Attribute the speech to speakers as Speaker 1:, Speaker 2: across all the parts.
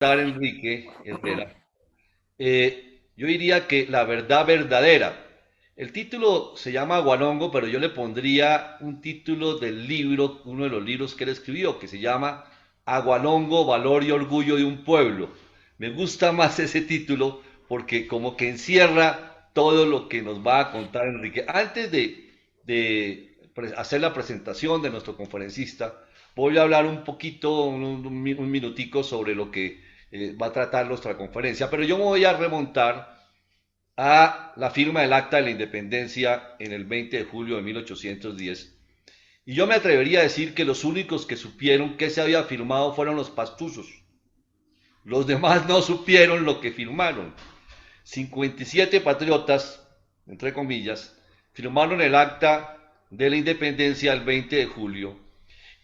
Speaker 1: Enrique Herrera, yo diría que la verdad verdadera. El título se llama Agualongo, pero yo le pondría un título del libro, uno de los libros que él escribió, que se llama Agualongo, Valor y Orgullo de un Pueblo. Me gusta más ese título porque como que encierra todo lo que nos va a contar Enrique. Antes de hacer la presentación de nuestro conferencista, voy a hablar un poquito, un minutico sobre lo que va a tratar nuestra conferencia, pero yo me voy a remontar a la firma del Acta de la Independencia en el 20 de julio de 1810. Y yo me atrevería a decir que los únicos que supieron que se había firmado fueron los pastusos. Los demás no supieron lo que firmaron. 57 patriotas, entre comillas, firmaron el Acta de la Independencia el 20 de julio.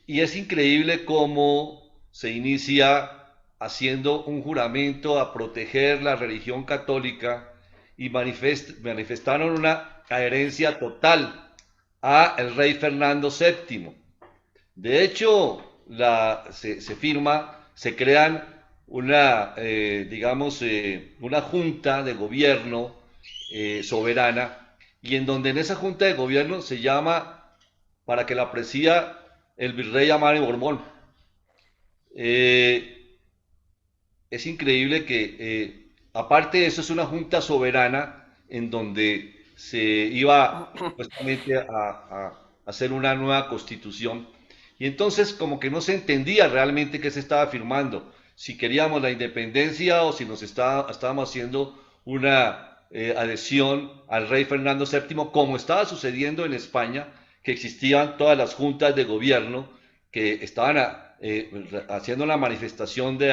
Speaker 1: Y es increíble cómo se inicia haciendo un juramento a proteger la religión católica y manifestaron una adherencia total a el rey Fernando VII. De hecho, se firma, se crean una junta de gobierno soberana y en donde en esa junta de gobierno se llama para que la presida el virrey Amaro Borbón. Eh, es increíble que, aparte de eso, es una junta soberana en donde se iba supuestamente a hacer una nueva constitución. Y entonces como que no se entendía realmente qué se estaba firmando, si queríamos la independencia o si estábamos haciendo una adhesión al rey Fernando VII, como estaba sucediendo en España, que existían todas las juntas de gobierno que estaban haciendo la manifestación de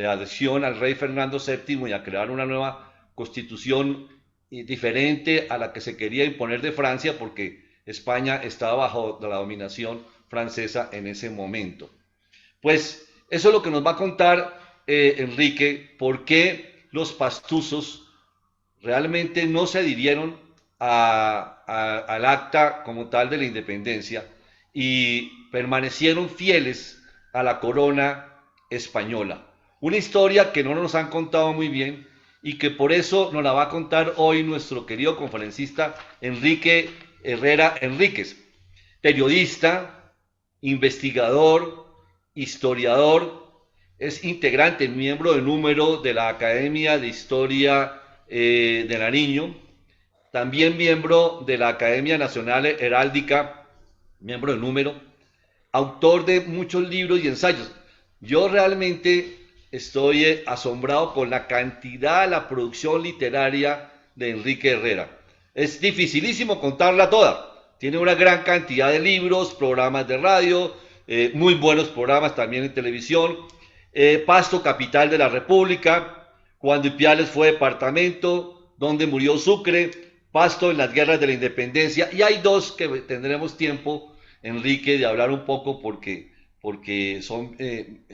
Speaker 1: adhesión al rey Fernando VII y a crear una nueva constitución diferente a la que se quería imponer de Francia porque España estaba bajo la dominación francesa en ese momento. Pues eso es lo que nos va a contar Enrique, por qué los pastusos realmente no se adhirieron al acta como tal de la independencia y permanecieron fieles a la corona española. Una historia que no nos han contado muy bien y que por eso nos la va a contar hoy nuestro querido conferencista Enrique Herrera Enríquez, periodista, investigador, historiador, es integrante, miembro de número de la Academia de Historia de Nariño, también miembro de la Academia Nacional Heráldica, miembro de número, autor de muchos libros y ensayos. Yo realmente estoy asombrado con la cantidad, la producción literaria de Enrique Herrera. Es dificilísimo contarla toda. Tiene una gran cantidad de libros, programas de radio, muy buenos programas también en televisión. Pasto, capital de la República, cuando Ipiales fue departamento, donde murió Sucre, Pasto en las guerras de la independencia. Y hay dos que tendremos tiempo, Enrique, de hablar un poco porque son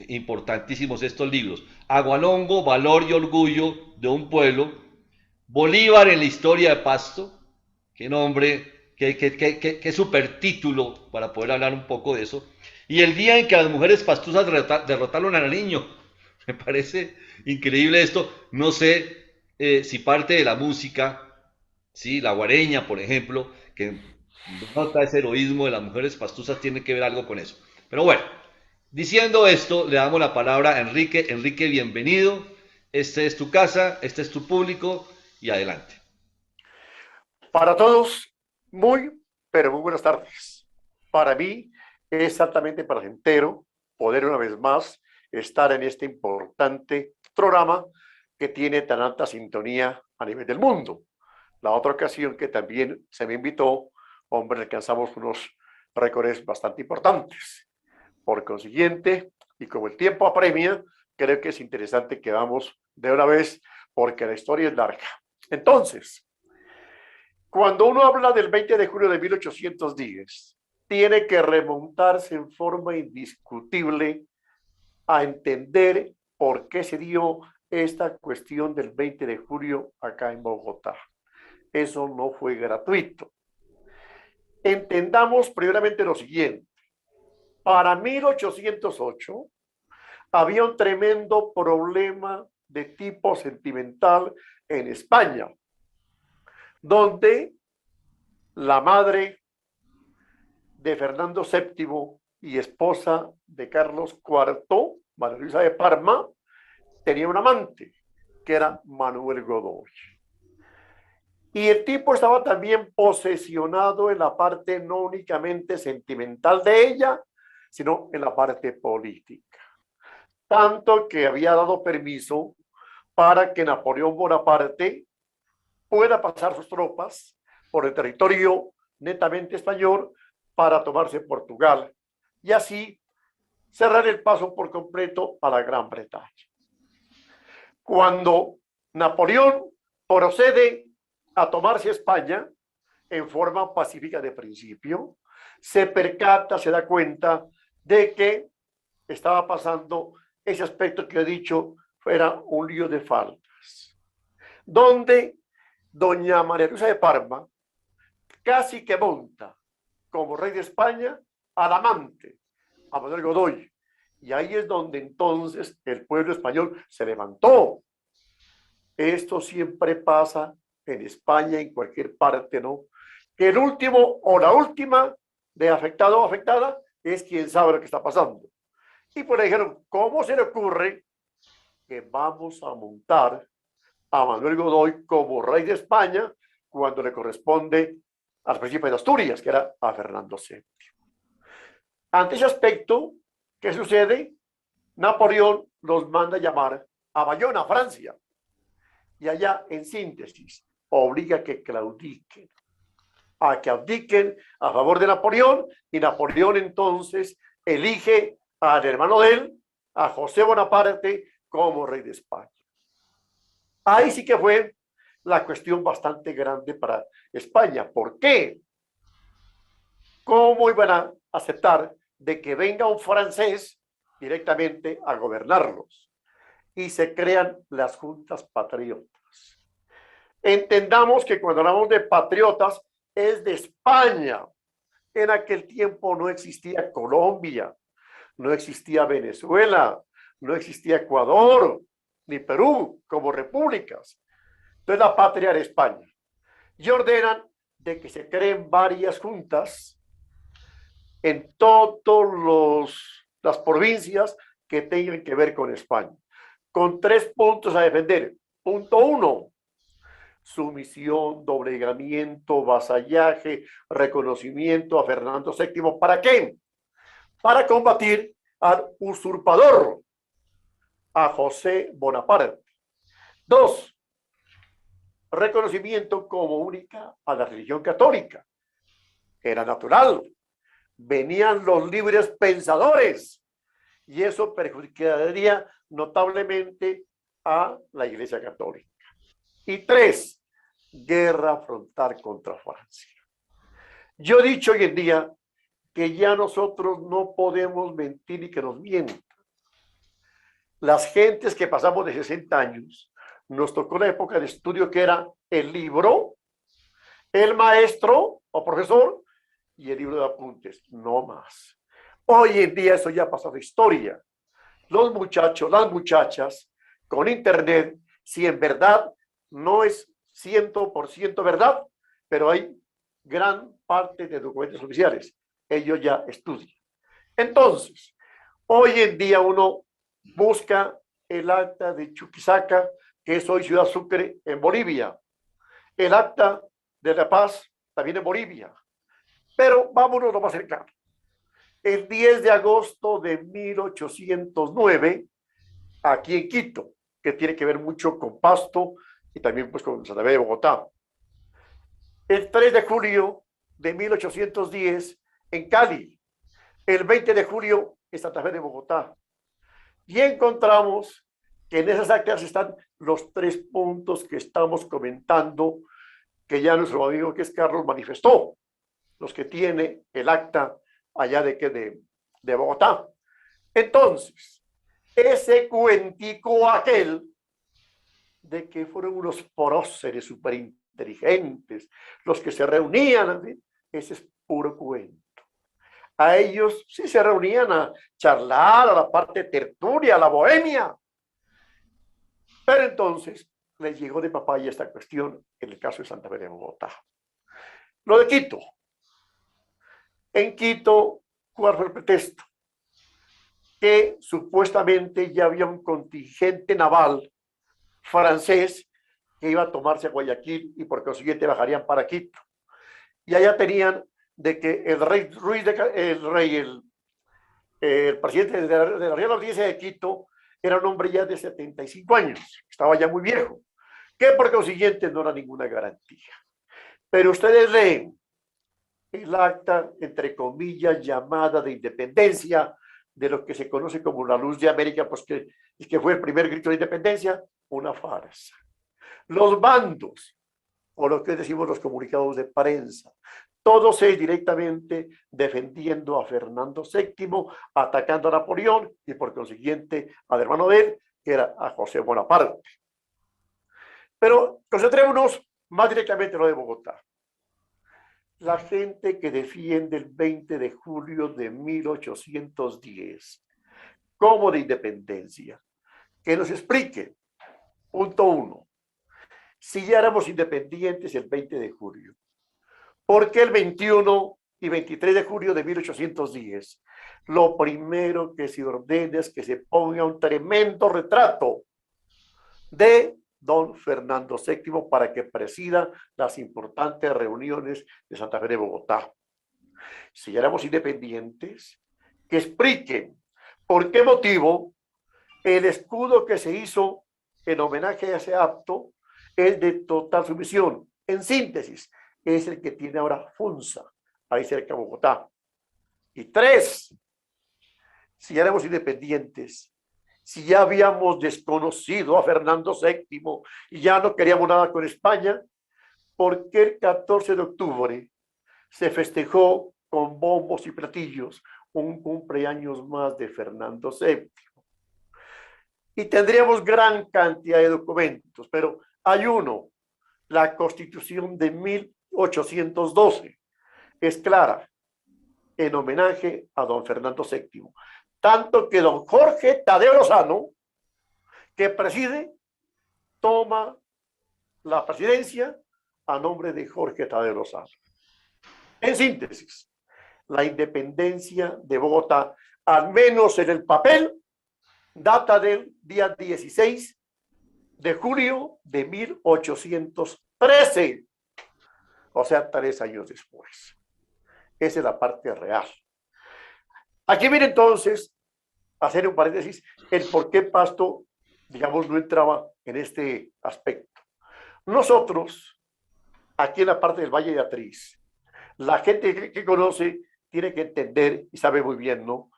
Speaker 1: importantísimos estos libros. Agualongo, Valor y Orgullo de un Pueblo. Bolívar en la historia de Pasto. Qué nombre, qué super título para poder hablar un poco de eso. Y el día en que las mujeres pastusas derrotaron a Nariño. Me parece increíble esto. No sé si parte de la música, ¿sí? La guareña, por ejemplo, que nota ese heroísmo de las mujeres pastusas, tiene que ver algo con eso. Pero bueno, diciendo esto, le damos la palabra a Enrique. Enrique, bienvenido. Este es tu casa, este es tu público y adelante.
Speaker 2: Para todos, pero muy buenas tardes. Para mí es altamente placentero poder una vez más estar en este importante programa que tiene tan alta sintonía a nivel del mundo. La otra ocasión que también se me invitó, hombre, alcanzamos unos récords bastante importantes. Por consiguiente, y como el tiempo apremia, creo que es interesante que vamos de una vez porque la historia es larga. Entonces, cuando uno habla del 20 de julio de 1810, tiene que remontarse en forma indiscutible a entender por qué se dio esta cuestión del 20 de julio acá en Bogotá. Eso no fue gratuito. Entendamos primeramente lo siguiente. Para 1808 había un tremendo problema de tipo sentimental en España, donde la madre de Fernando VII y esposa de Carlos IV, María Luisa de Parma, tenía un amante, que era Manuel Godoy. Y el tipo estaba también posesionado en la parte no únicamente sentimental de ella, sino en la parte política. Tanto que había dado permiso para que Napoleón Bonaparte pueda pasar sus tropas por el territorio netamente español para tomarse Portugal y así cerrar el paso por completo a la Gran Bretaña. Cuando Napoleón procede a tomarse España en forma pacífica de principio, se percata, se da cuenta de que estaba pasando ese aspecto que he dicho era un lío de faltas, donde doña María Luisa de Parma casi que monta como rey de España al amante, a Manuel Godoy. Y ahí es donde entonces el pueblo español se levantó. Esto siempre pasa en España, en cualquier parte, ¿no? Que el último o la última de afectado o afectada es quien sabe lo que está pasando. Y pues le dijeron, ¿cómo se le ocurre que vamos a montar a Manuel Godoy como rey de España cuando le corresponde al príncipe de Asturias, que era a Fernando VII? Ante ese aspecto, ¿qué sucede? Napoleón los manda a llamar a Bayona, Francia, y allá, en síntesis, obliga a que claudiquen, a que abdiquen a favor de Napoleón, y Napoleón entonces elige al hermano de él, a José Bonaparte, como rey de España. Ahí sí que fue la cuestión bastante grande para España. ¿Por qué? ¿Cómo iban a aceptar de que venga un francés directamente a gobernarlos? Y se crean las juntas patriotas. Entendamos que cuando hablamos de patriotas es de España. En aquel tiempo no existía Colombia, no existía Venezuela, no existía Ecuador, ni Perú como repúblicas. Entonces la patria era España. Y ordenan de que se creen varias juntas en todas las provincias que tengan que ver con España, con 3 puntos a defender. Punto 1, sumisión, doblegamiento, vasallaje, reconocimiento a Fernando VII. ¿Para qué? Para combatir al usurpador, a José Bonaparte. 2, reconocimiento como única a la religión católica. Era natural. Venían los libres pensadores y eso perjudicaría notablemente a la Iglesia Católica. Y 3, guerra frontal contra Francia. Yo he dicho hoy en día que ya nosotros no podemos mentir y que nos mientan. Las gentes que pasamos de 60 años, nos tocó la época de estudio que era el libro, el maestro o profesor y el libro de apuntes, no más. Hoy en día eso ya pasó de historia. Los muchachos, las muchachas, con internet, si en verdad no es 100% verdad, pero hay gran parte de documentos oficiales. Ellos ya estudian. Entonces, hoy en día uno busca el acta de Chuquisaca, que es hoy Ciudad Sucre en Bolivia, el acta de La Paz, también en Bolivia. Pero vámonos lo más cercano. El 10 de agosto de 1809, aquí en Quito, que tiene que ver mucho con Pasto y también pues con Santa Fe de Bogotá. El 3 de julio de 1810 en Cali. El 20 de julio en Santa Fe de Bogotá. Y encontramos que en esas actas están los 3 puntos que estamos comentando, que ya nuestro amigo que es Carlos manifestó, los que tiene el acta allá de Bogotá. Entonces, ese cuentico aquel de que fueron unos próceres súper inteligentes los que se reunían, ese es puro cuento. a ellos sí se reunían a charlar, a la parte tertulia, a la bohemia. Pero entonces les llegó de papaya esta cuestión en el caso de Santa Fe de Bogotá. Lo de Quito. En Quito, ¿cuál fue el pretexto? Que supuestamente ya había un contingente naval francés que iba a tomarse a Guayaquil y por consiguiente bajarían para Quito. Y allá tenían de que el rey Ruiz, el presidente de la Real Audiencia de Quito, era un hombre ya de 75 años, estaba ya muy viejo, que por consiguiente no era ninguna garantía. Pero ustedes leen el acta, entre comillas, llamada de independencia, de lo que se conoce como la Luz de América, pues que fue el primer grito de independencia, una farsa. Los bandos, o lo que decimos los comunicados de prensa, todos ellos directamente defendiendo a Fernando VII, atacando a Napoleón y por consiguiente al hermano de él, que era a José Bonaparte. Pero concentrémonos más directamente en lo de Bogotá. La gente que defiende el 20 de julio de 1810 como de independencia, que nos explique, punto uno, si ya éramos independientes el 20 de julio, ¿por qué el 21 y 23 de julio de 1810 lo primero que se ordena es que se ponga un tremendo retrato de don Fernando VII para que presida las importantes reuniones de Santa Fe de Bogotá? Si ya éramos independientes, que expliquen por qué motivo el escudo que se hizo en homenaje a ese acto es de total sumisión. En síntesis, es el que tiene ahora Funza, ahí cerca de Bogotá. Y tres, si ya éramos independientes, si ya habíamos desconocido a Fernando VII y ya no queríamos nada con España, ¿por qué el 14 de octubre se festejó con bombos y platillos un cumpleaños más de Fernando VII? Y tendríamos gran cantidad de documentos, pero hay uno, la Constitución de 1812, es clara, en homenaje a don Fernando VII. Tanto que don Jorge Tadeo Lozano, que preside, toma la presidencia a nombre de Jorge Tadeo Lozano. En síntesis, la independencia de Bogotá, al menos en el papel, data del día 16 de julio de 1813, o sea, 3 años después. Esa es la parte real. Aquí viene entonces, hacer un paréntesis, el por qué Pasto, digamos, no entraba en este aspecto. Nosotros, aquí en la parte del Valle de Atriz, la gente que conoce tiene que entender y sabe muy bien, ¿no?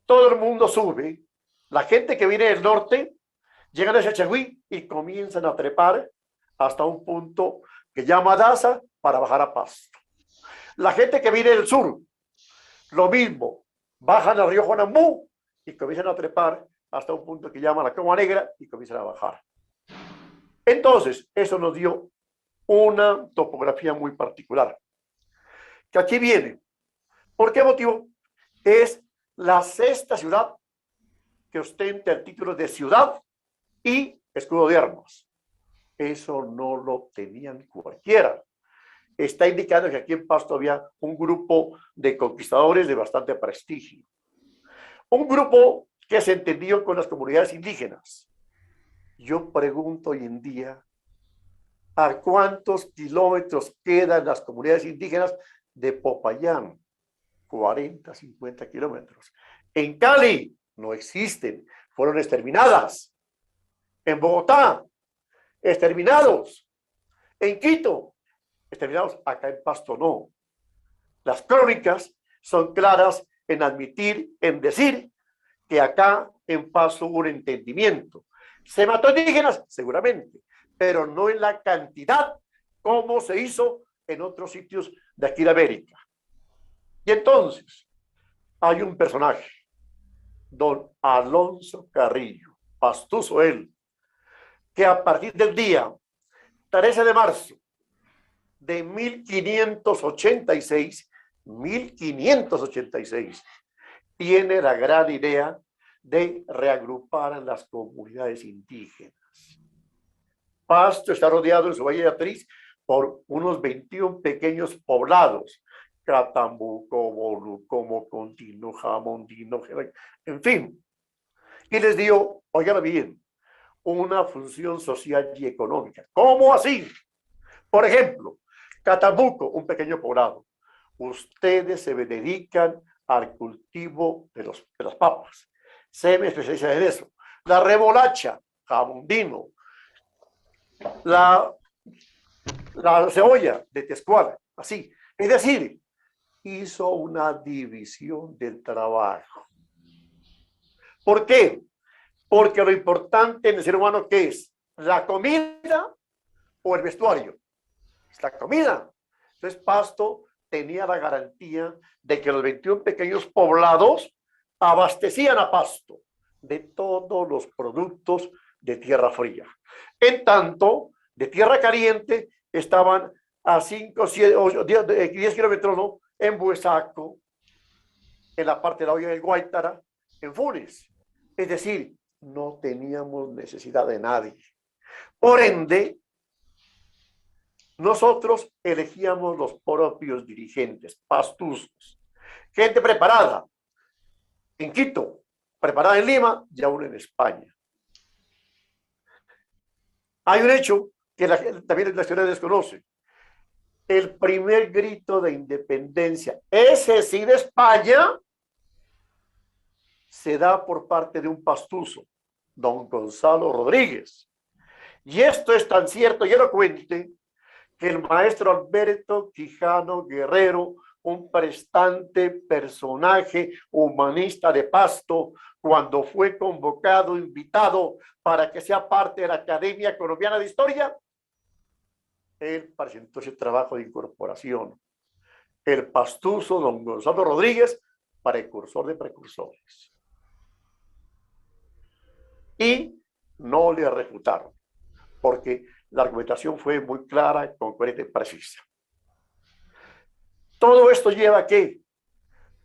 Speaker 2: Todo el mundo sube, la gente que viene del norte, llegan a Chachagüí y comienzan a trepar hasta un punto que llama Daza para bajar a Pasto. La gente que viene del sur, lo mismo, bajan al río Juanambú y comienzan a trepar hasta un punto que llama la Coma Negra y comienzan a bajar. Entonces, eso nos dio una topografía muy particular. Que aquí viene. ¿Por qué motivo? Es la sexta ciudad que ostenta el título de ciudad y escudo de armas. Eso no lo tenían cualquiera. Está indicando que aquí en Pasto había un grupo de conquistadores de bastante prestigio. Un grupo que se entendió con las comunidades indígenas. Yo pregunto hoy en día, ¿a cuántos kilómetros quedan las comunidades indígenas de Popayán? 40, 50 kilómetros. En Cali no existen, fueron exterminadas. En Bogotá, exterminados. En Quito, exterminados. Acá en Pasto no. Las crónicas son claras en admitir, en decir que acá en Pasto hubo un entendimiento. ¿Se mató indígenas? Seguramente, pero no en la cantidad como se hizo en otros sitios de aquí de América. Y entonces, hay un personaje, don Alonso Carrillo, pastuso él, que a partir del día 13 de marzo de 1586 1586, tiene la gran idea de reagrupar a las comunidades indígenas. Pasto está rodeado en su valle de Atriz por unos 21 pequeños poblados, Catambuco, Boluco, Mocontino, Jamondino, en fin. Y les dio, oigan bien, una función social y económica. ¿Cómo así? Por ejemplo, Catambuco, un pequeño poblado. Ustedes se dedican al cultivo de las papas. Se me especializa en eso. La remolacha, Jamondino, la cebolla de Texcoala, así. Es decir, hizo una división del trabajo. ¿Por qué? Porque lo importante en el ser humano, ¿qué es? ¿La comida o el vestuario? Es la comida. Entonces, Pasto tenía la garantía de que los 21 pequeños poblados abastecían a Pasto de todos los productos de tierra fría. En tanto, de tierra caliente estaban a 5, 10 kilómetros, ¿no? En Buesaco, en la parte de la olla del Guaitara, en Funes. Es decir, no teníamos necesidad de nadie. Por ende, nosotros elegíamos los propios dirigentes, pastusos, gente preparada en Quito, preparada en Lima y aún en España. Hay un hecho que también la historia desconoce. El primer grito de independencia, ese sí de España, se da por parte de un pastuso, don Gonzalo Rodríguez. Y esto es tan cierto y elocuente que el maestro Alberto Quijano Guerrero, un prestante personaje humanista de Pasto, cuando fue convocado, invitado para que sea parte de la Academia Colombiana de Historia, él presentó ese trabajo de incorporación. El pastuso don Gonzalo Rodríguez, precursor de precursores. Y no le refutaron, porque la argumentación fue muy clara, concreta y precisa. Todo esto lleva a que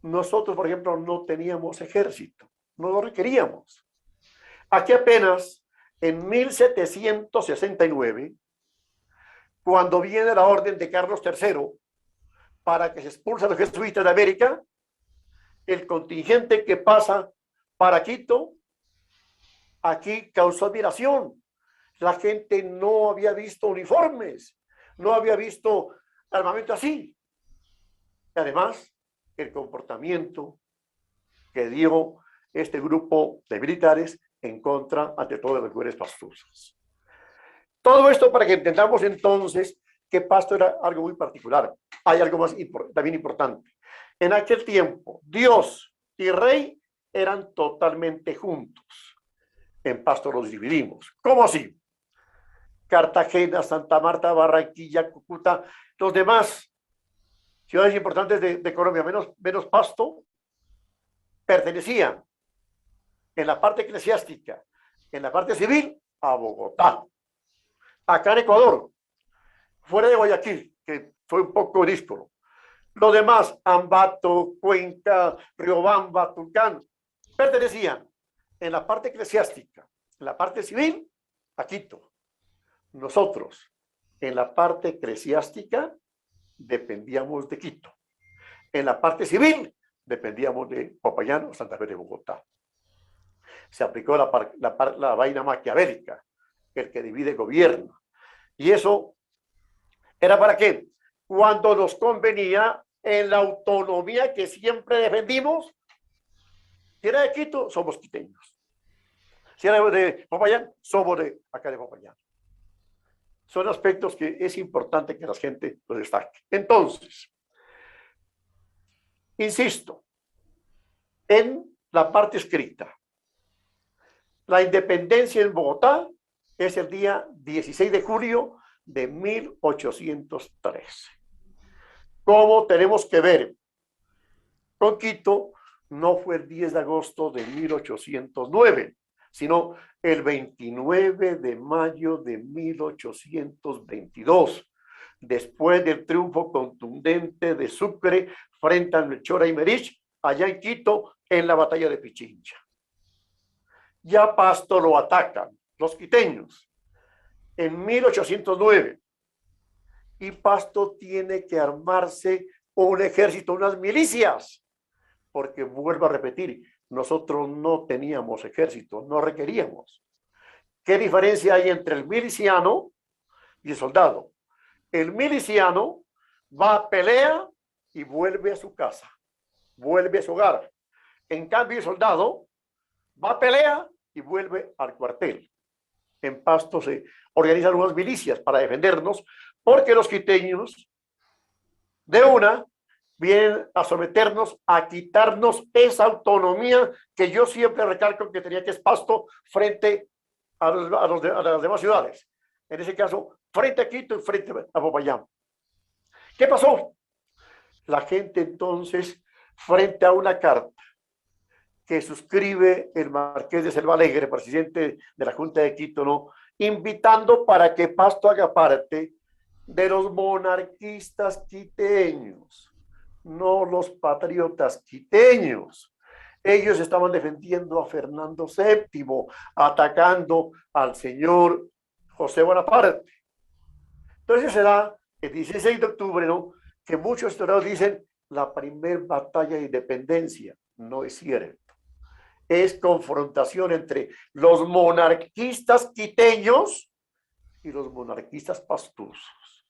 Speaker 2: nosotros, por ejemplo, no teníamos ejército, no lo requeríamos. Aquí apenas en 1769, cuando viene la orden de Carlos III para que se expulsen a los jesuitas de América, el contingente que pasa para Quito, aquí causó admiración. La gente no había visto uniformes, no había visto armamento así. Y además, el comportamiento que dio este grupo de militares en contra, ante todo, de las mujeres pastusas. Todo esto para que entendamos entonces que Pasto era algo muy particular. Hay algo más también importante. En aquel tiempo, Dios y Rey eran totalmente juntos. En Pasto los dividimos. ¿Cómo así? Cartagena, Santa Marta, Barranquilla, Cúcuta, los demás ciudades importantes de Colombia, menos Pasto, pertenecían en la parte eclesiástica, en la parte civil, a Bogotá. Acá en Ecuador, fuera de Guayaquil, que fue un poco díscolo. Los demás, Ambato, Cuenca, Riobamba, Tulcán, pertenecían en la parte eclesiástica, en la parte civil, a Quito. Nosotros, en la parte eclesiástica, dependíamos de Quito. En la parte civil, dependíamos de Popayán o Santa Fe de Bogotá. Se aplicó la vaina maquiavélica, el que divide gobierno. Y eso era para qué? Cuando nos convenía en la autonomía que siempre defendimos. Si era de Quito, somos quiteños. Si era de Popayán, somos de acá de Popayán. Son aspectos que es importante que la gente lo destaque. Entonces, insisto, en la parte escrita, la independencia en Bogotá es el día 16 de julio de 1813. ¿Cómo tenemos que ver? Con Quito no fue el 10 de agosto de 1809, sino el 29 de mayo de 1822, después del triunfo contundente de Sucre frente a Melchor Aymerich, allá en Quito, en la batalla de Pichincha. Ya Pasto lo atacan los quiteños en 1809 y Pasto tiene que armarse un ejército, unas milicias, porque vuelvo a repetir, nosotros no teníamos ejército, no requeríamos. ¿Qué diferencia hay entre el miliciano y el soldado? El miliciano va a pelea y vuelve a su casa, vuelve a su hogar. En cambio, el soldado va a pelea y vuelve al cuartel. En Pasto se organizan unas milicias para defendernos, porque los quiteños de una vienen a someternos, a quitarnos esa autonomía que yo siempre recalco que tenía, que es Pasto frente a las demás ciudades. En ese caso, frente a Quito y frente a Popayán. ¿Qué pasó? La gente entonces, frente a una carta que suscribe el Marqués de Selva Alegre, presidente de la Junta de Quito, ¿no?, invitando para que Pasto haga parte de los monarquistas quiteños, no los patriotas quiteños. Ellos estaban defendiendo a Fernando VII, atacando al señor José Bonaparte. Entonces se da el 16 de octubre, ¿no?, que muchos historiadores dicen la primera batalla de independencia. No es cierto. Es confrontación entre los monarquistas quiteños y los monarquistas pastusos.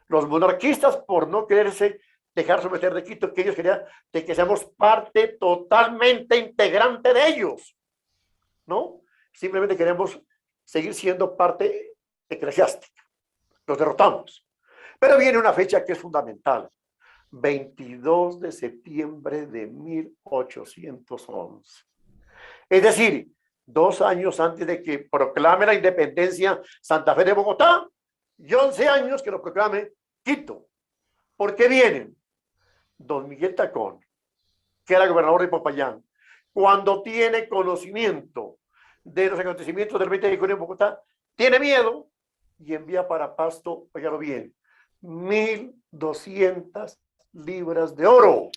Speaker 2: Los monarquistas, por no quererse dejar someter de Quito, que ellos querían de que seamos parte totalmente integrante de ellos, ¿no? Simplemente queremos seguir siendo parte eclesiástica. Los derrotamos. Pero viene una fecha que es fundamental. 22 de septiembre de 1811. Es decir, 2 años antes de que proclame la independencia Santa Fe de Bogotá y 11 años que lo proclame Quito. ¿Por qué vienen? Don Miguel Tacón, que era gobernador de Popayán, cuando tiene conocimiento de los acontecimientos del 20 de junio en Bogotá, tiene miedo y envía para Pasto, óigalo bien, 1.200 libras de oro,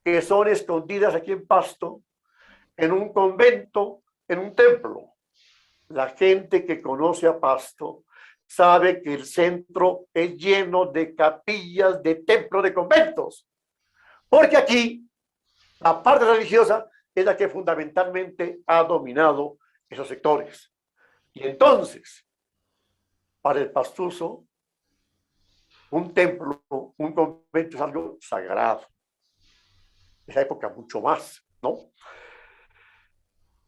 Speaker 2: que son escondidas aquí en Pasto, en un convento, en un templo. La gente que conoce a Pasto sabe que el centro es lleno de capillas, de templos, de conventos, porque aquí la parte religiosa es la que fundamentalmente ha dominado esos sectores. Y entonces, para el pastuso, un templo, un convento es algo sagrado. En esa época mucho más, ¿no?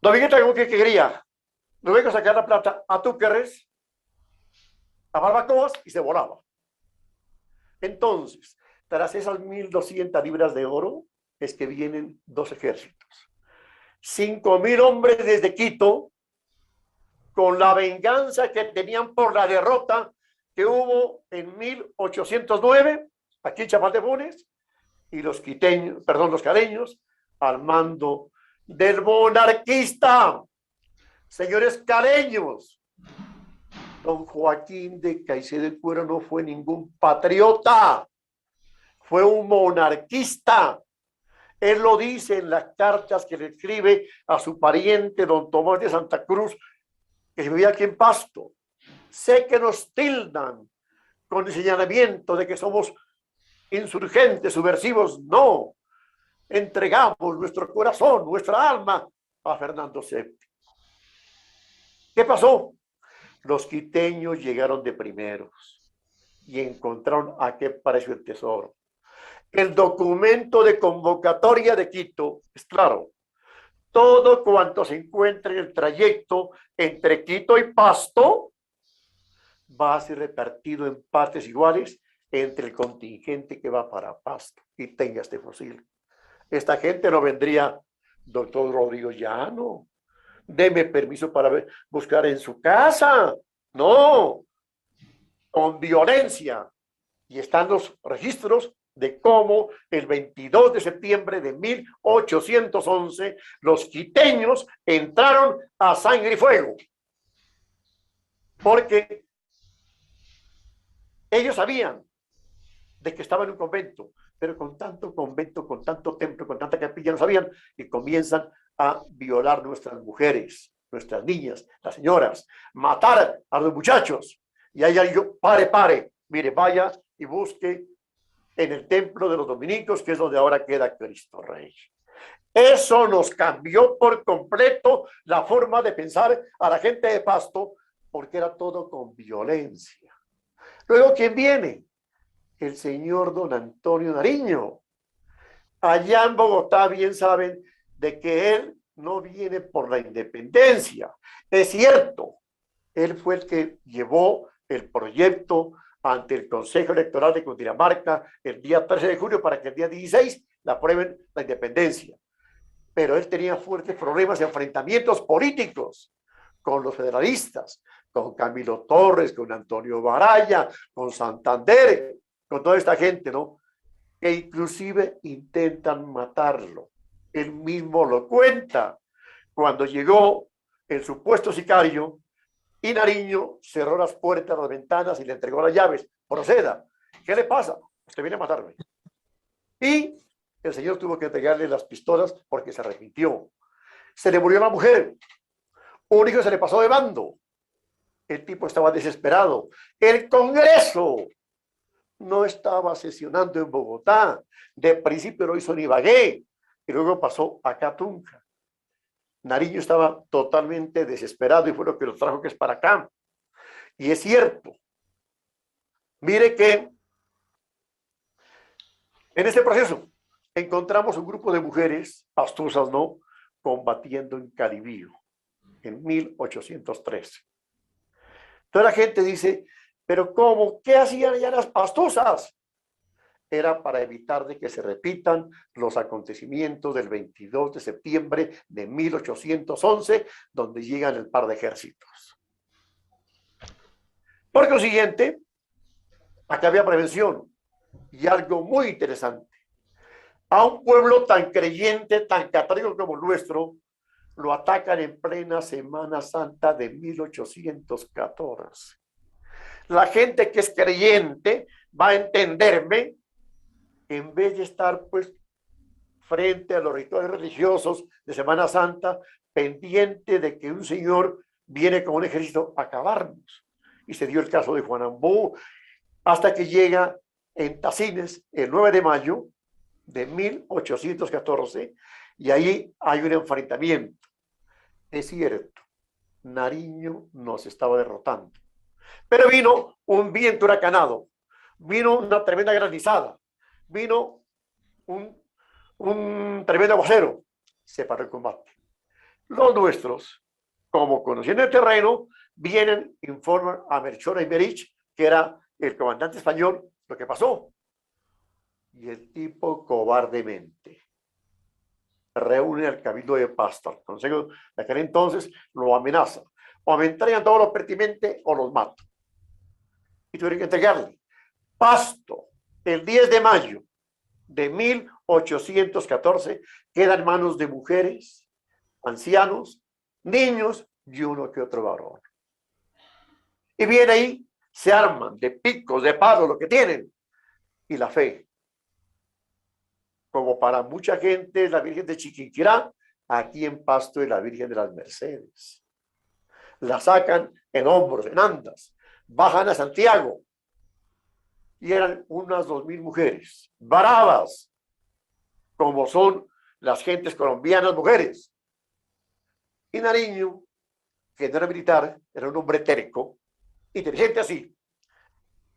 Speaker 2: Don Miguel Tacón, ¿qué quería? Luego sacar la plata a Túquerres, a barbacoas, y se volaba. Entonces, tras esas 1.200 libras de oro, es que vienen 2 ejércitos. 5.000 hombres desde Quito, con la venganza que tenían por la derrota que hubo en 1809, aquí en Chapatepones, y los quiteños, perdón, los caleños, al mando del monarquista. Señores caleños, don Joaquín de Caicedo de Cuero no fue ningún patriota, fue un monarquista. Él lo dice en las cartas que le escribe a su pariente, don Tomás de Santa Cruz, que vivía aquí en Pasto. Sé que nos tildan con el señalamiento de que somos insurgentes, subversivos. No, entregamos nuestro corazón, nuestra alma a Fernando VII. ¿Qué pasó? Los quiteños llegaron de primeros y encontraron a qué pareció el tesoro. El documento de convocatoria de Quito es claro. Todo cuanto se encuentre en el trayecto entre Quito y Pasto va a ser repartido en partes iguales entre el contingente que va para Pasto y tenga este fusil. Esta gente no vendría, doctor Rodrigo Llano, deme permiso para buscar en su casa. No, con violencia. Y están los registros de cómo el 22 de septiembre de 1811 los quiteños entraron a sangre y fuego. Porque ellos sabían de que estaba en un convento, pero con tanto convento, con tanto templo, con tanta capilla, no sabían, y comienzan a violar nuestras mujeres, nuestras niñas, las señoras, matar a los muchachos. Y ahí yo, pare, mire, vaya y busque en el templo de los dominicos, que es donde ahora queda Cristo Rey. Eso nos cambió por completo la forma de pensar a la gente de Pasto, porque era todo con violencia. Luego, ¿quién viene? El señor don Antonio Nariño. Allá en Bogotá bien saben de que él no viene por la independencia. Es cierto, él fue el que llevó el proyecto ante el Consejo Electoral de Cundinamarca el día 13 de julio para que el día 16 la aprueben la independencia. Pero él tenía fuertes problemas y enfrentamientos políticos con los federalistas, con Camilo Torres, con Antonio Baraya, con Santander, con toda esta gente, ¿no? E inclusive intentan matarlo. Él mismo lo cuenta. Cuando llegó el supuesto sicario, y Nariño cerró las puertas, las ventanas y le entregó las llaves. Proceda. ¿Qué le pasa? Usted viene a matarme. Y el señor tuvo que entregarle las pistolas porque se arrepintió. Se le murió la mujer. Un hijo se le pasó de bando. El tipo estaba desesperado. El Congreso no estaba sesionando en Bogotá. De principio lo hizo en Ibagué y luego pasó a Catunca. Nariño estaba totalmente desesperado y fue lo que lo trajo que es para acá. Y es cierto. Mire que en este proceso encontramos un grupo de mujeres pastuzas, ¿no? Combatiendo en Calibío en 1813. Entonces la gente dice, pero ¿cómo? ¿Qué hacían allá las pastuzas? Era para evitar de que se repitan los acontecimientos del 22 de septiembre de 1811, donde llegan el par de ejércitos. Por consiguiente, acá había prevención y algo muy interesante. A un pueblo tan creyente, tan católico como el nuestro, lo atacan en plena Semana Santa de 1814. La gente que es creyente va a entenderme que en vez de estar pues frente a los rituales religiosos de Semana Santa, pendiente de que un señor viene con un ejército a acabarnos. Y se dio el caso de Juan Ambú, hasta que llega en Tacines el 9 de mayo de 1814, y ahí hay un enfrentamiento. Es cierto, Nariño nos estaba derrotando, pero vino un viento huracanado, vino una tremenda granizada, vino un tremendo aguacero, se paró el combate. Los nuestros, como conociendo el terreno, vienen, informan a Melchor Aymerich, que era el comandante español, lo que pasó. Y el tipo cobardemente reúne al cabildo de Pasto, el consejo de aquel entonces, lo amenaza. O me entregan todo lo pertinente o los mato. Y tuvieron que entregarle. Pasto, el 10 de mayo de 1814, queda en manos de mujeres, ancianos, niños y uno que otro varón. Y viene ahí, se arman de picos, de palos, lo que tienen, y la fe. Como para mucha gente, la Virgen de Chiquinquirá, aquí en Pasto es la Virgen de las Mercedes. La sacan en hombros, en andas, bajan a Santiago, y eran unas 2000 mujeres, bravas, como son las gentes colombianas mujeres. Y Nariño, que no era militar, era un hombre terco, inteligente así,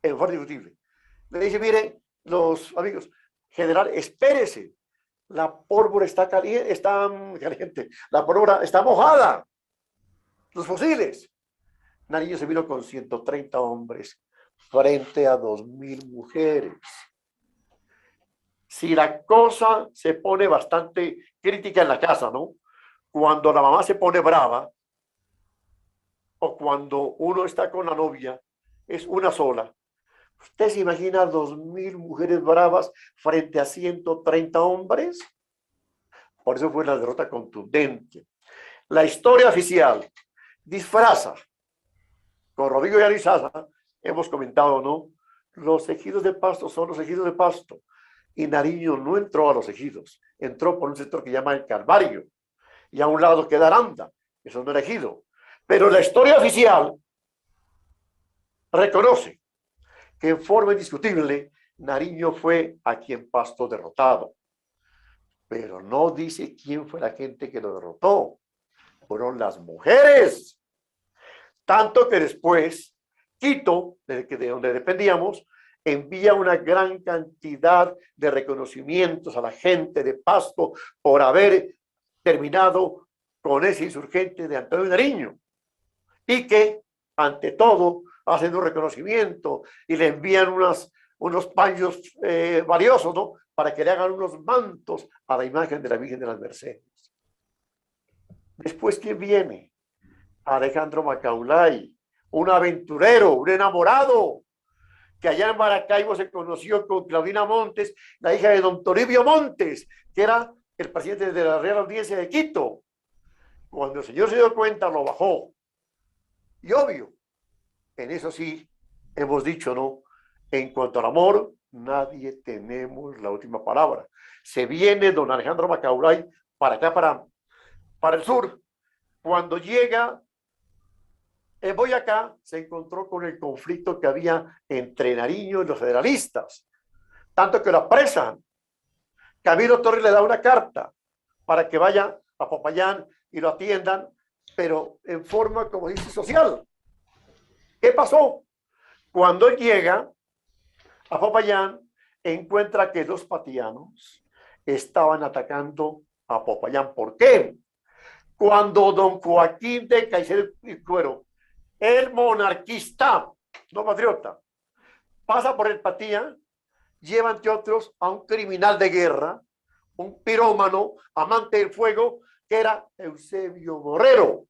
Speaker 2: en forma indiscutible. Le dice, mire, los amigos, general, espérese, la pólvora está caliente, la pólvora está mojada, los fusiles. Nariño se vino con 130 hombres frente a 2000 mujeres. Si la cosa se pone bastante crítica en la casa, ¿no? Cuando la mamá se pone brava, o cuando uno está con la novia, es una sola. ¿Usted se imagina 2000 mujeres bravas frente a 130 hombres? Por eso fue la derrota contundente. La historia oficial disfraza, con Rodrigo y Arizaza, hemos comentado, ¿no? Los ejidos de Pasto son los ejidos de Pasto. y Nariño no entró a los ejidos, entró por un sector que llama el Calvario, y a un lado queda Aranda, eso no era ejido. Pero la historia oficial reconoce que en forma indiscutible Nariño fue a quien Pasto derrotado, pero no dice quién fue la gente que lo derrotó, fueron las mujeres. Tanto que después Quito, de donde dependíamos, envía una gran cantidad de reconocimientos a la gente de Pasto por haber terminado con ese insurgente de Antonio Nariño, y que, ante todo, hacen un reconocimiento y le envían unos paños valiosos, ¿no? Para que le hagan unos mantos a la imagen de la Virgen de las Mercedes. Después, ¿quién viene? Alejandro Macaulay, un aventurero, un enamorado, que allá en Maracaibo se conoció con Claudina Montes, la hija de don Toribio Montes, que era el presidente de la Real Audiencia de Quito. Cuando el señor se dio cuenta, lo bajó. Y obvio, en eso sí, hemos dicho, ¿no? En cuanto al amor, nadie tenemos la última palabra. Se viene don Alejandro Macaulay para acá, para el sur. Cuando llega en Boyacá, se encontró con el conflicto que había entre Nariño y los federalistas, tanto que lo apresan. Camilo Torres le da una carta para que vaya a Popayán y lo atiendan, pero en forma, como dice, social. ¿Qué pasó? Cuando llega a Popayán, encuentra que los patianos estaban atacando a Popayán. ¿Por qué? Cuando don Joaquín de Caicedo y Cuero, el monarquista, no patriota, pasa por el Patía, lleva ante otros a un criminal de guerra, un pirómano, amante del fuego, que era Eusebio Borrero.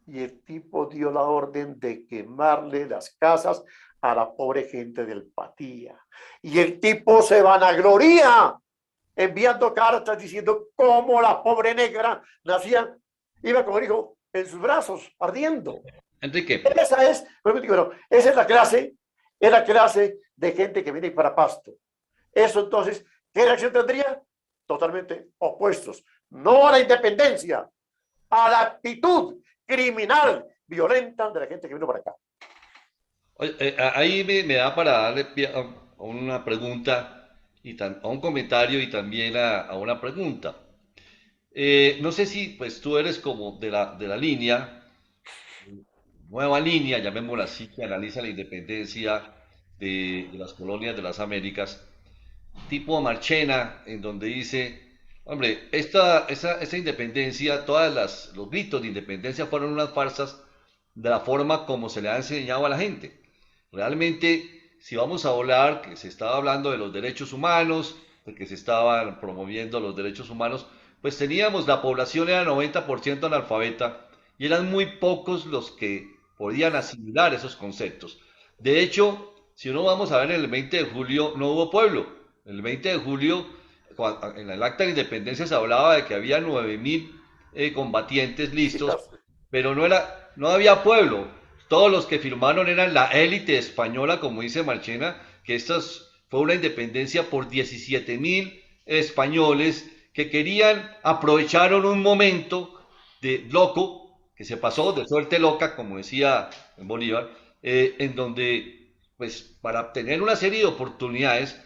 Speaker 2: Y el tipo dio la orden de quemarle las casas a la pobre gente del Patía. Y el tipo se vanagloria enviando cartas diciendo cómo la pobre negra nacía, iba como dijo, en sus brazos, ardiendo.
Speaker 1: Enrique,
Speaker 2: Esa es la clase de gente que viene para Pasto. Eso entonces, ¿qué reacción tendría? Totalmente opuestos. No a la independencia, a la actitud criminal, violenta de la gente que vino para acá.
Speaker 1: ahí me da para darle pie a una pregunta, a un comentario y también a una pregunta. No sé si pues tú eres como de la línea, nueva línea, llamémosla así, que analiza la independencia de las colonias de las Américas, tipo Marchena, en donde dice, hombre, esta independencia, los gritos de independencia fueron unas farsas de la forma como se le ha enseñado a la gente. Realmente, si vamos a hablar que se estaba hablando de los derechos humanos, de que se estaban promoviendo los derechos humanos, pues teníamos, la población era 90% analfabeta y eran muy pocos los que podían asimilar esos conceptos. De hecho, si uno vamos a ver, en el 20 de julio no hubo pueblo. El 20 de julio, en el acta de independencia se hablaba de que había 9.000 combatientes listos, pero no había pueblo. Todos los que firmaron eran la élite española, como dice Marchena, que esta fue una independencia por 17.000 españoles que aprovecharon un momento de loco, que se pasó de suerte loca, como decía Bolívar, en donde, pues, para obtener una serie de oportunidades,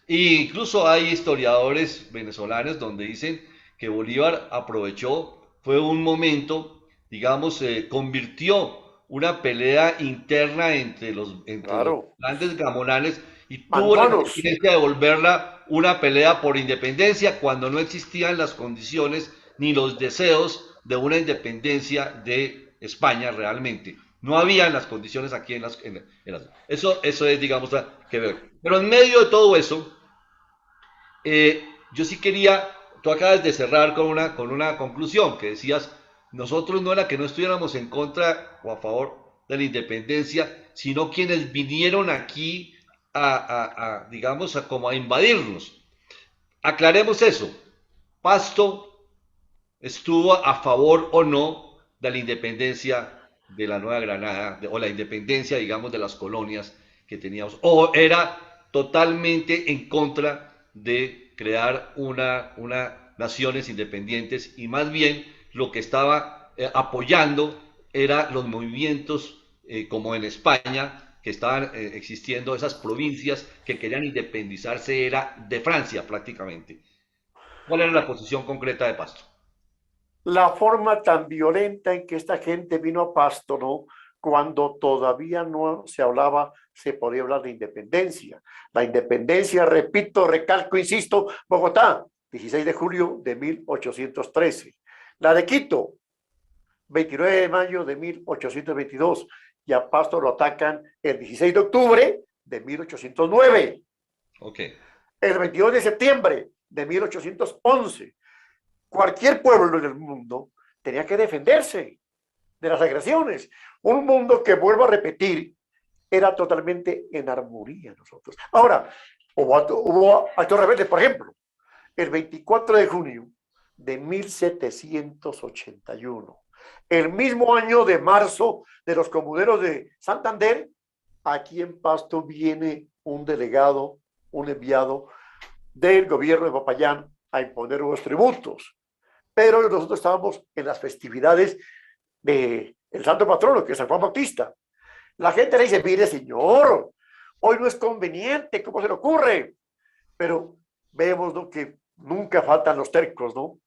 Speaker 1: e incluso hay historiadores venezolanos donde dicen que Bolívar aprovechó, fue un momento, digamos, convirtió una pelea interna entre los
Speaker 2: Claro.
Speaker 1: grandes gamonales y tuvo la
Speaker 2: Manzanos.
Speaker 1: inteligencia de volverla una pelea por independencia cuando no existían las condiciones ni los deseos de una independencia de España realmente. No habían las condiciones aquí eso es, digamos, que ver. Pero en medio de todo eso, yo sí quería, tú acabas de cerrar con una conclusión, que decías, nosotros no era que no estuviéramos en contra o a favor de la independencia, sino quienes vinieron aquí digamos, como a invadirnos. Aclaremos eso. Pasto estuvo a favor o no de la independencia de la Nueva Granada, o la independencia, digamos, de las colonias que teníamos, o era totalmente en contra de crear una naciones independientes y más bien lo que estaba apoyando era los movimientos como en España, que estaban existiendo esas provincias que querían independizarse, era de Francia prácticamente. ¿Cuál era la posición concreta de Pasto?
Speaker 2: La forma tan violenta en que esta gente vino a Pasto, ¿no? Cuando todavía no se hablaba, se podía hablar de independencia. La independencia, repito, recalco, insisto, Bogotá, 16 de julio de 1813. La de Quito, 29 de mayo de 1822. Y a Pasto lo atacan el 16 de octubre de 1809.
Speaker 1: Ok,
Speaker 2: El 22 de septiembre de 1811. Cualquier pueblo del mundo tenía que defenderse de las agresiones. Un mundo que, vuelvo a repetir, era totalmente en armonía nosotros. Ahora, hubo actos rebeldes, por ejemplo, el 24 de junio de 1781, el mismo año de marzo de los comuneros de Santander, aquí en Pasto viene un delegado, un enviado del gobierno de Popayán a imponer unos tributos. Pero nosotros estábamos en las festividades del santo patrono, que es San Juan Bautista. La gente le dice, mire señor, hoy no es conveniente, ¿cómo se le ocurre? Pero vemos, ¿no?, que nunca faltan los tercos, ¿no?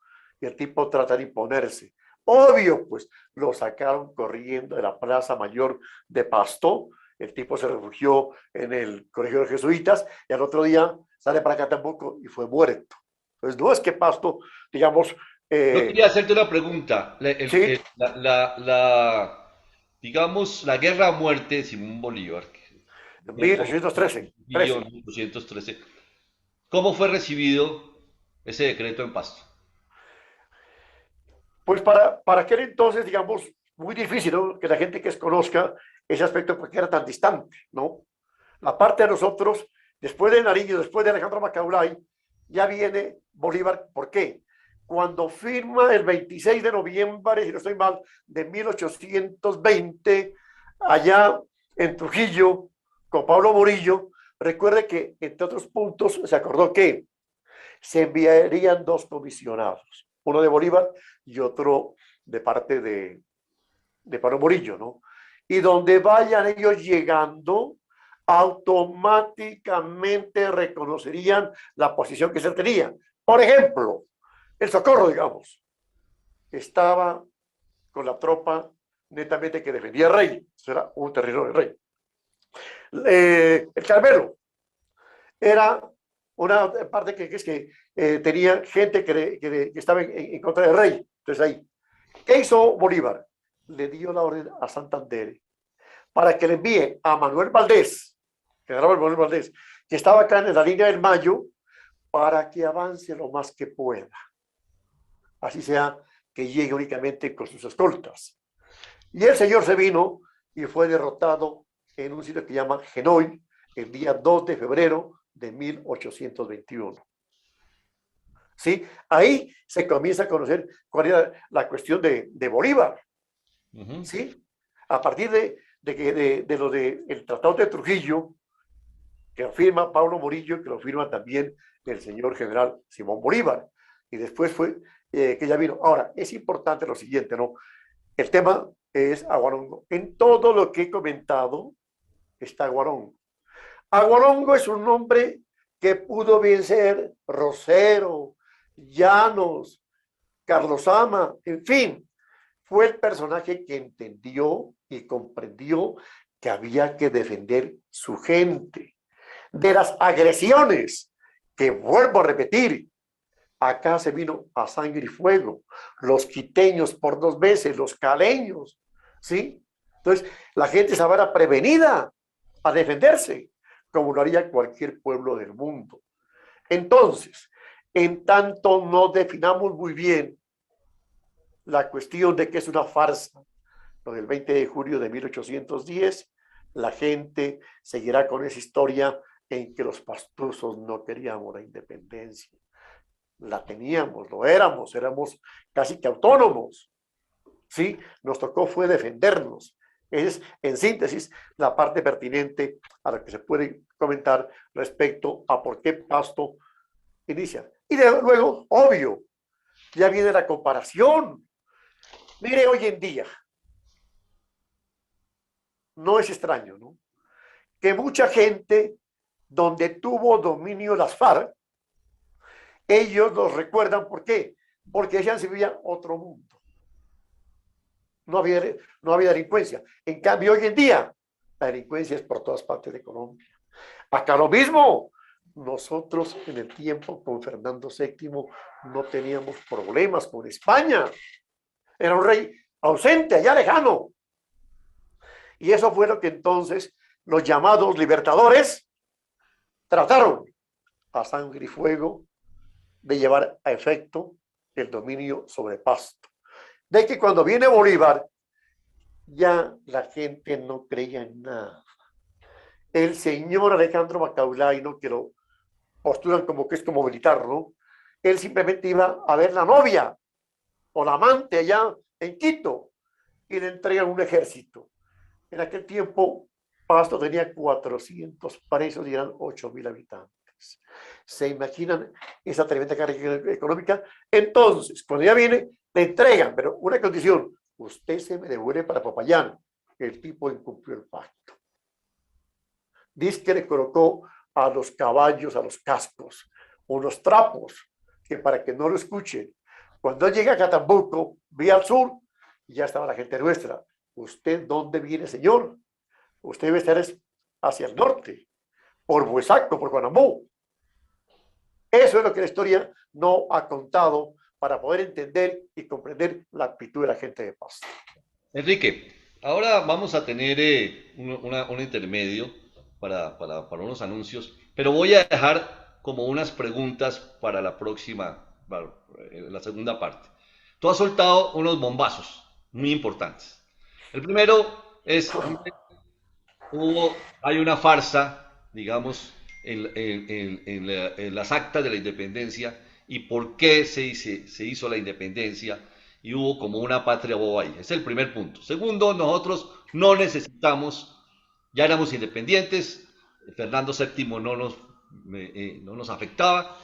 Speaker 2: Y el tipo trata de imponerse. Obvio, pues lo sacaron corriendo de la Plaza Mayor de Pasto. El tipo se refugió en el Colegio de Jesuitas y al otro día sale para Catambuco y fue muerto. Entonces, no es que Pasto, digamos,
Speaker 1: yo
Speaker 2: eh,
Speaker 1: quería hacerte una pregunta.
Speaker 2: sí,
Speaker 1: Digamos, la guerra a muerte de Simón Bolívar, que dejó
Speaker 2: 1813, 13.
Speaker 1: 1813, ¿cómo fue recibido ese decreto en Pasto?
Speaker 2: Pues para aquel entonces, digamos, muy difícil, ¿no?, que la gente que desconozca ese aspecto porque era tan distante, ¿no? La parte de nosotros, después de Nariño, después de Alejandro Macaulay, ya viene Bolívar. ¿Por qué? Cuando firma el 26 de noviembre, si no estoy mal, de 1820, allá en Trujillo, con Pablo Morillo, recuerde que, entre otros puntos, se acordó que se enviarían dos comisionados, uno de Bolívar y otro de parte de Pablo Morillo, ¿no? Y donde vayan ellos llegando, automáticamente reconocerían la posición que se tenía. Por ejemplo, el Socorro, digamos, estaba con la tropa netamente que defendía al rey. Eso era un territorio del rey. El Carmelo era una parte que es que tenía gente que estaba en contra del rey. Entonces ahí, ¿qué hizo Bolívar? Le dio la orden a Santander para que le envíe a Manuel Valdés, general Manuel Valdés, que estaba acá en la línea del Mayo, para que avance lo más que pueda. Así sea que llegue únicamente con sus escoltas. Y el señor se vino y fue derrotado en un sitio que se llama Genoy el día 2 de febrero de 1821. ¿Sí? Ahí se comienza a conocer cuál era la cuestión de Bolívar.
Speaker 1: Uh -huh.
Speaker 2: ¿Sí? A partir de lo del Tratado de Trujillo, que lo firma Pablo Morillo, que lo firma también el señor general Simón Bolívar. Y después fue que ya vino. Ahora, es importante lo siguiente, ¿no? El tema es Aguarongo. En todo lo que he comentado está Aguarongo. Aguarongo es un nombre que pudo bien ser Rosero, Llanos, Carlos Ama, en fin, fue el personaje que entendió y comprendió que había que defender su gente de las agresiones, que vuelvo a repetir, acá se vino a sangre y fuego, los quiteños por 2 veces, los caleños, ¿sí? Entonces, la gente estaba prevenida a defenderse, como lo haría cualquier pueblo del mundo. Entonces, en tanto no definamos muy bien la cuestión de que es una farsa, lo del 20 de julio de 1810, la gente seguirá con esa historia en que los pastusos no queríamos la independencia. La teníamos, lo éramos casi que autónomos. ¿Sí? Nos tocó fue defendernos. Es, en síntesis, la parte pertinente a la que se puede comentar respecto a por qué Pasto inicia. Y luego, obvio, ya viene la comparación. Mire, hoy en día, no es extraño, ¿no? Que mucha gente donde tuvo dominio las FARC, ellos los recuerdan, ¿por qué? Porque ya se vivía otro mundo. No había delincuencia. En cambio, hoy en día, la delincuencia es por todas partes de Colombia. Acá lo mismo. Nosotros en el tiempo con Fernando VII no teníamos problemas con España. Era un rey ausente, allá lejano. Y eso fue lo que entonces los llamados libertadores trataron a sangre y fuego de llevar a efecto el dominio sobre Pasto. De que cuando viene Bolívar, ya la gente no creía en nada. El señor Alejandro Macaulay, que lo postulan como que es como militar, ¿no? Él simplemente iba a ver la novia o la amante allá en Quito y le entregan un ejército. En aquel tiempo, Pasto tenía 400 presos y eran 8.000 habitantes. ¿Se imaginan esa tremenda carga económica? Entonces, cuando ya viene, le entregan, pero una condición: usted se me devuelve para Popayán. El tipo incumplió el pacto. Dice que le colocó a los caballos, a los cascos, unos trapos, que para que no lo escuchen. Cuando llega a Catambuco, vía al sur, ya estaba la gente nuestra. ¿Usted dónde viene, señor? Usted debe estar hacia el norte, por Buesaco, por Guanamú. Eso es lo que la historia no ha contado para poder entender y comprender la actitud de la gente de Paz.
Speaker 1: Enrique, ahora vamos a tener un intermedio para unos anuncios, pero voy a dejar como unas preguntas para la próxima, para la segunda parte. Tú has soltado unos bombazos muy importantes. El primero es, hay una farsa, digamos, en las actas de la independencia y por qué se hizo la independencia y hubo como una patria boba ahí. Es el primer punto. Segundo, nosotros no necesitamos, ya éramos independientes, Fernando VII no nos afectaba.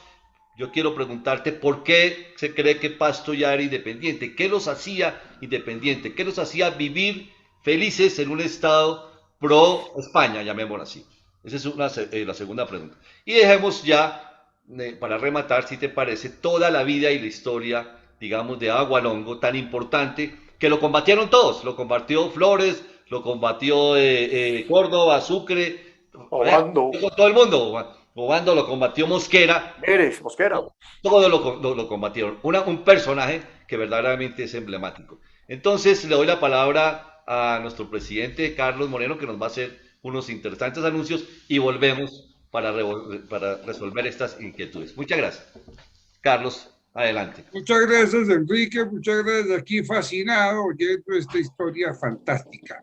Speaker 1: Yo quiero preguntarte por qué se cree que Pasto ya era independiente, qué los hacía independiente, qué los hacía vivir felices en un estado pro España, llamémoslo así. Esa es la segunda pregunta. Y dejemos ya, para rematar, si te parece, toda la vida y la historia, digamos, de Agualongo, tan importante, que lo combatieron todos. Lo combatió Flores, lo combatió Córdoba, Sucre,
Speaker 2: Obando.
Speaker 1: todo el mundo. Obando lo combatió Mosquera.
Speaker 2: Eres, Mosquera.
Speaker 1: Todo lo combatieron. Un personaje que verdaderamente es emblemático. Entonces le doy la palabra a nuestro presidente Carlos Moreno, que nos va a hacer unos interesantes anuncios y volvemos para resolver estas inquietudes. Muchas gracias. Carlos, adelante.
Speaker 3: Muchas gracias, Enrique. Muchas gracias. Aquí fascinado oyendo esta historia fantástica.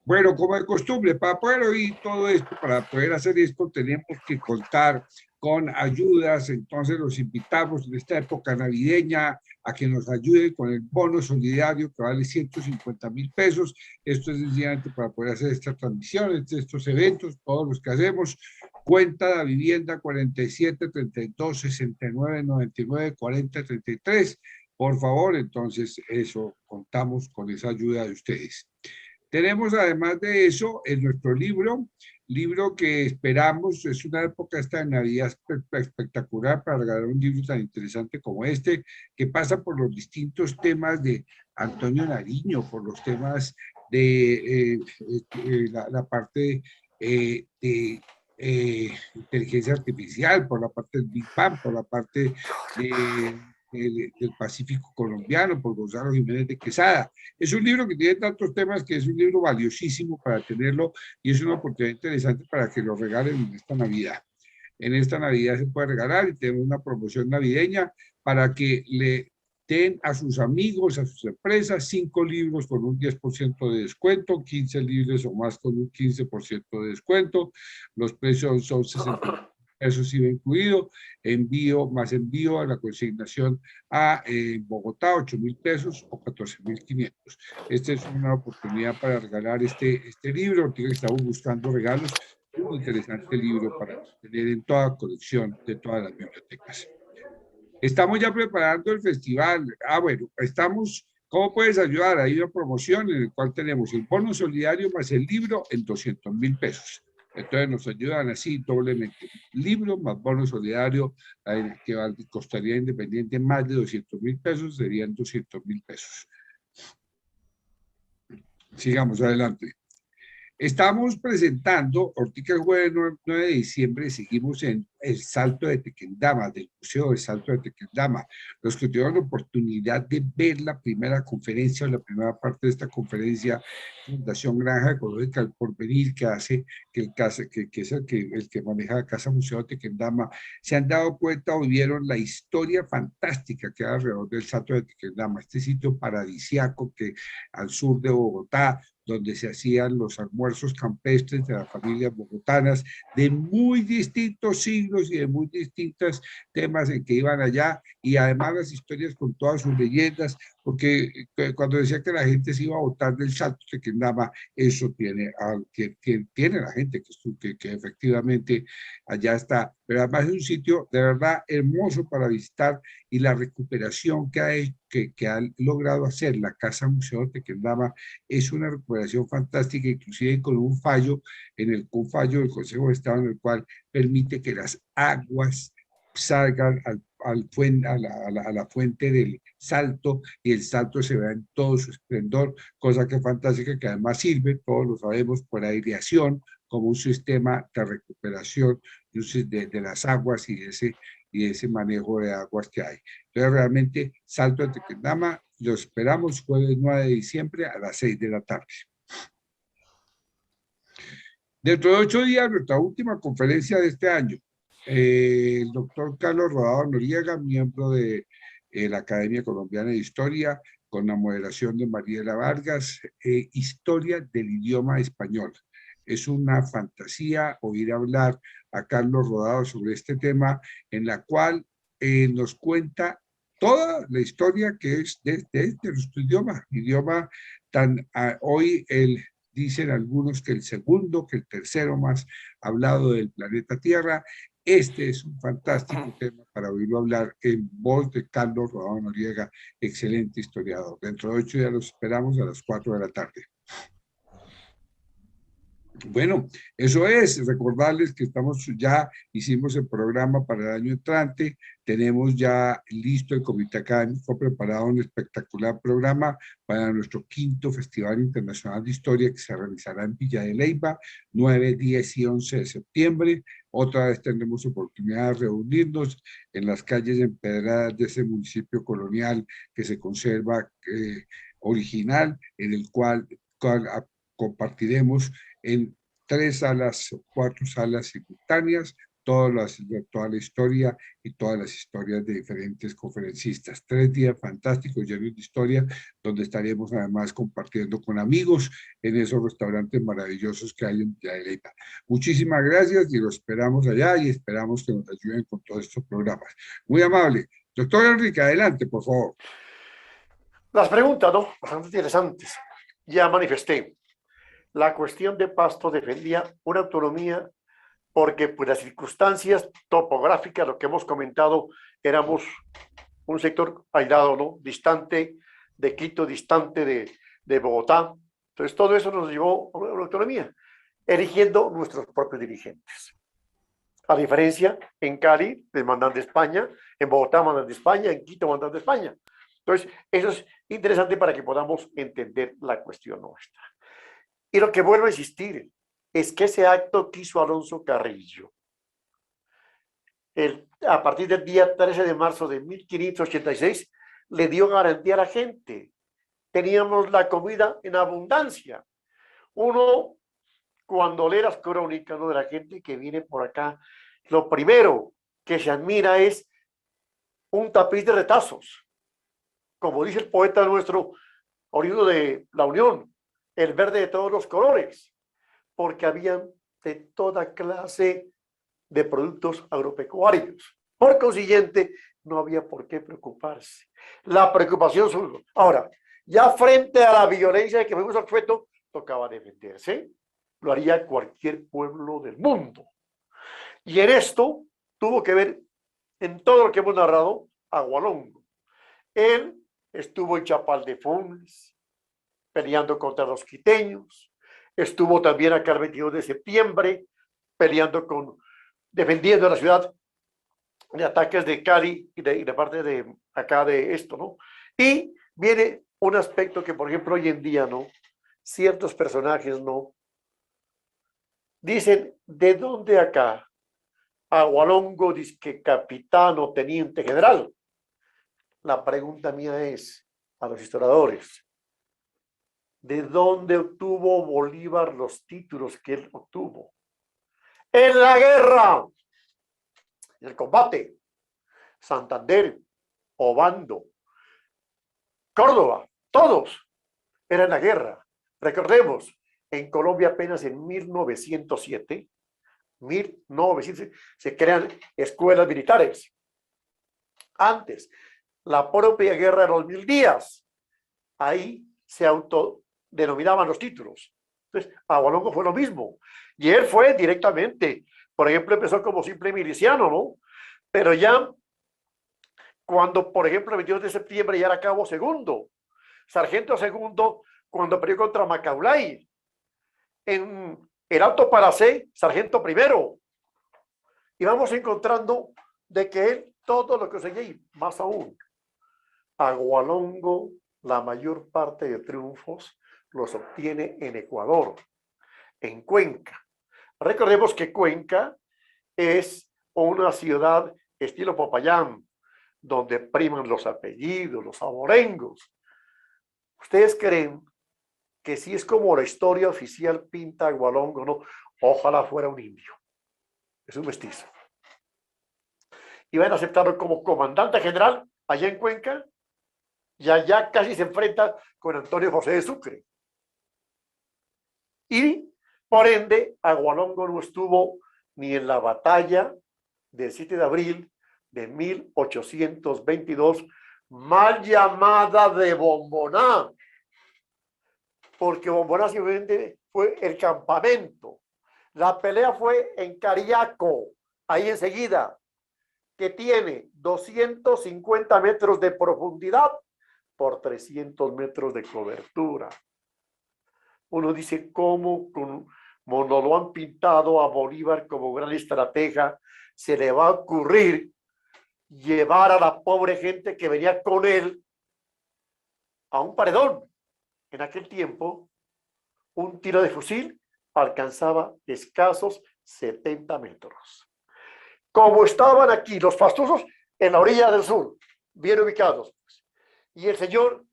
Speaker 3: Bueno, como de costumbre, para poder oír todo esto, para poder hacer esto, tenemos que contar con ayudas. Entonces los invitamos en esta época navideña a que nos ayuden con el bono solidario que vale 150.000 pesos. Esto es sencillamente para poder hacer estas transmisiones, estos eventos, todos los que hacemos. Cuenta de vivienda 47 32 69 99 40 33. Por favor, entonces eso, contamos con esa ayuda de ustedes. Tenemos además de eso en nuestro libro que esperamos, es una época esta de Navidad espectacular para regalar un libro tan interesante como este, que pasa por los distintos temas de Antonio Nariño, por los temas de la parte de inteligencia artificial, por la parte del Big Bang, por la parte del Pacífico colombiano, por Gonzalo Jiménez de Quesada. Es un libro que tiene tantos temas que es un libro valiosísimo para tenerlo y es una oportunidad interesante para que lo regalen en esta Navidad. En esta Navidad se puede regalar y tenemos una promoción navideña para que le den a sus amigos, a sus empresas, 5 libros con un 10% de descuento, 15 libros o más con un 15% de descuento. Los precios son 60 pesos IVA incluido, envío más envío a la consignación a Bogotá, 8.000 pesos o 14.500. Esta es una oportunidad para regalar este libro, porque estamos buscando regalos. Un interesante libro para tener en toda colección de todas las bibliotecas. Estamos ya preparando el festival. Bueno, estamos, ¿cómo puedes ayudar? Hay una promoción en la cual tenemos el bono solidario más el libro en 200.000 pesos. Entonces nos ayudan así doblemente. Libro más bono solidario, que costaría independiente más de 200.000 pesos, serían 200.000 pesos. Sigamos adelante. Estamos presentando, ahorita el jueves 9 de diciembre, seguimos en el Salto de Tequendama, del Museo del Salto de Tequendama. Los que tuvieron la oportunidad de ver la primera conferencia o la primera parte de esta conferencia, Fundación Granja Ecológica del Porvenir, que hace, que es el que maneja la Casa Museo de Tequendama, se han dado cuenta o vieron la historia fantástica que hay alrededor del Salto de Tequendama, este sitio paradisiaco que al sur de Bogotá, donde se hacían los almuerzos campestres de las familias bogotanas de muy distintos siglos y de muy distintos temas en que iban allá, y además las historias con todas sus leyendas, porque cuando decía que la gente se iba a botar del Salto de Tequendama, eso tiene la gente que efectivamente allá está, pero además es un sitio de verdad hermoso para visitar, y la recuperación que ha logrado hacer la Casa Museo de Tequendama es una recuperación fantástica, inclusive con un fallo del Consejo de Estado en el cual permite que las aguas salgan a la fuente del Salto, y el Salto se vea en todo su esplendor, cosa que es fantástica, que además sirve, todos lo sabemos, por aireación, como un sistema de recuperación de las aguas y ese manejo de aguas que hay. Entonces, realmente, Salto de Tequendama, lo esperamos jueves 9 de diciembre a las 6 de la tarde. Dentro de 8 días, nuestra última conferencia de este año, el doctor Carlos Rodado Noriega, miembro de la Academia Colombiana de Historia, con la moderación de Mariela Vargas, Historia del idioma español. Es una fantasía oír hablar a Carlos Rodado sobre este tema, en la cual nos cuenta toda la historia que es de nuestro idioma tan hoy dicen algunos que el segundo, que el tercero más hablado del planeta Tierra. Este es un fantástico tema para oírlo hablar en voz de Carlos Rodado Noriega, excelente historiador. Dentro de 8 días los esperamos a las 4 de la tarde. Bueno, eso es, recordarles que hicimos el programa para el año entrante, tenemos ya listo el comité académico, preparado un espectacular programa para nuestro 5º Festival Internacional de Historia, que se realizará en Villa de Leyva, 9, 10 y 11 de septiembre. Otra vez tendremos oportunidad de reunirnos en las calles empedradas de ese municipio colonial que se conserva original, en el cual compartiremos en 3 salas o 4 salas simultáneas toda la historia y todas las historias de diferentes conferencistas. 3 días fantásticos, llenos de historia, donde estaremos además compartiendo con amigos en esos restaurantes maravillosos que hay en Villa de Leyva. Muchísimas gracias y los esperamos allá, y esperamos que nos ayuden con todos estos programas. Muy amable. Doctor Enrique, adelante, por favor.
Speaker 2: Las preguntas, ¿no? Bastante interesantes. Ya manifesté. La cuestión de Pasto defendía una autonomía porque, pues, las circunstancias topográficas, lo que hemos comentado, éramos un sector aislado, ¿no? Distante de Quito, distante de Bogotá. Entonces, todo eso nos llevó a una autonomía, eligiendo nuestros propios dirigentes. A diferencia, en Cali, les mandan de España, en Bogotá mandan de España, en Quito mandan de España. Entonces, eso es interesante para que podamos entender la cuestión nuestra. Y lo que vuelvo a insistir es que ese acto que hizo Alonso Carrillo, a partir del día 13 de marzo de 1586, le dio garantía a la gente. Teníamos la comida en abundancia. Uno, cuando lee las crónicas, ¿no?, de la gente que viene por acá, lo primero que se admira es un tapiz de retazos. Como dice el poeta nuestro, oriundo de La Unión, el verde de todos los colores, porque habían de toda clase de productos agropecuarios. Por consiguiente, no había por qué preocuparse. La preocupación surgió. Ahora, ya frente a la violencia de que fuimos objeto, tocaba defenderse. Lo haría cualquier pueblo del mundo. Y en esto tuvo que ver, en todo lo que hemos narrado, Agualongo. Él estuvo en Chapal de Funes, peleando contra los quiteños. Estuvo también acá el 22 de septiembre, defendiendo la ciudad de ataques de Cali y de parte de acá de esto, ¿no? Y viene un aspecto que, por ejemplo, hoy en día, ¿no? Ciertos personajes, ¿no? Dicen, ¿de dónde acá? Agualongo dice que capitán o teniente general. La pregunta mía es, a los historiadores, ¿de dónde obtuvo Bolívar los títulos que él obtuvo? En la guerra, en el combate, Santander, Obando, Córdoba, todos eran la guerra. Recordemos, en Colombia apenas en 1907 se crean escuelas militares. Antes, la propia guerra de los 1000 días, ahí se autodenominaban los títulos. Entonces, Agualongo fue lo mismo. Y él fue directamente, por ejemplo, empezó como simple miliciano, ¿no? Pero ya, cuando, por ejemplo, el 22 de septiembre ya era cabo segundo, sargento segundo, cuando peleó contra Macaulay, en el Alto Paracé, sargento primero. Y vamos encontrando de que él, todo lo que conseguía, y más aún, Agualongo, la mayor parte de triunfos los obtiene en Ecuador, en Cuenca. Recordemos que Cuenca es una ciudad estilo Popayán, donde priman los apellidos, los aborengos. ¿Ustedes creen que si es como la historia oficial pinta Agualongo? No, ojalá fuera un indio. Es un mestizo. Y van a aceptarlo como comandante general allá en Cuenca, y allá casi se enfrenta con Antonio José de Sucre. Y por ende, Agualongo no estuvo ni en la batalla del 7 de abril de 1822, mal llamada de Bomboná, porque Bomboná simplemente fue el campamento. La pelea fue en Cariaco, ahí enseguida, que tiene 250 metros de profundidad por 300 metros de cobertura. Uno dice, ¿cómo como no lo han pintado a Bolívar como gran estratega, se le va a ocurrir llevar a la pobre gente que venía con él a un paredón? En aquel tiempo, un tiro de fusil alcanzaba escasos 70 metros. Como estaban aquí los pastusos en la orilla del sur, bien ubicados, y el señor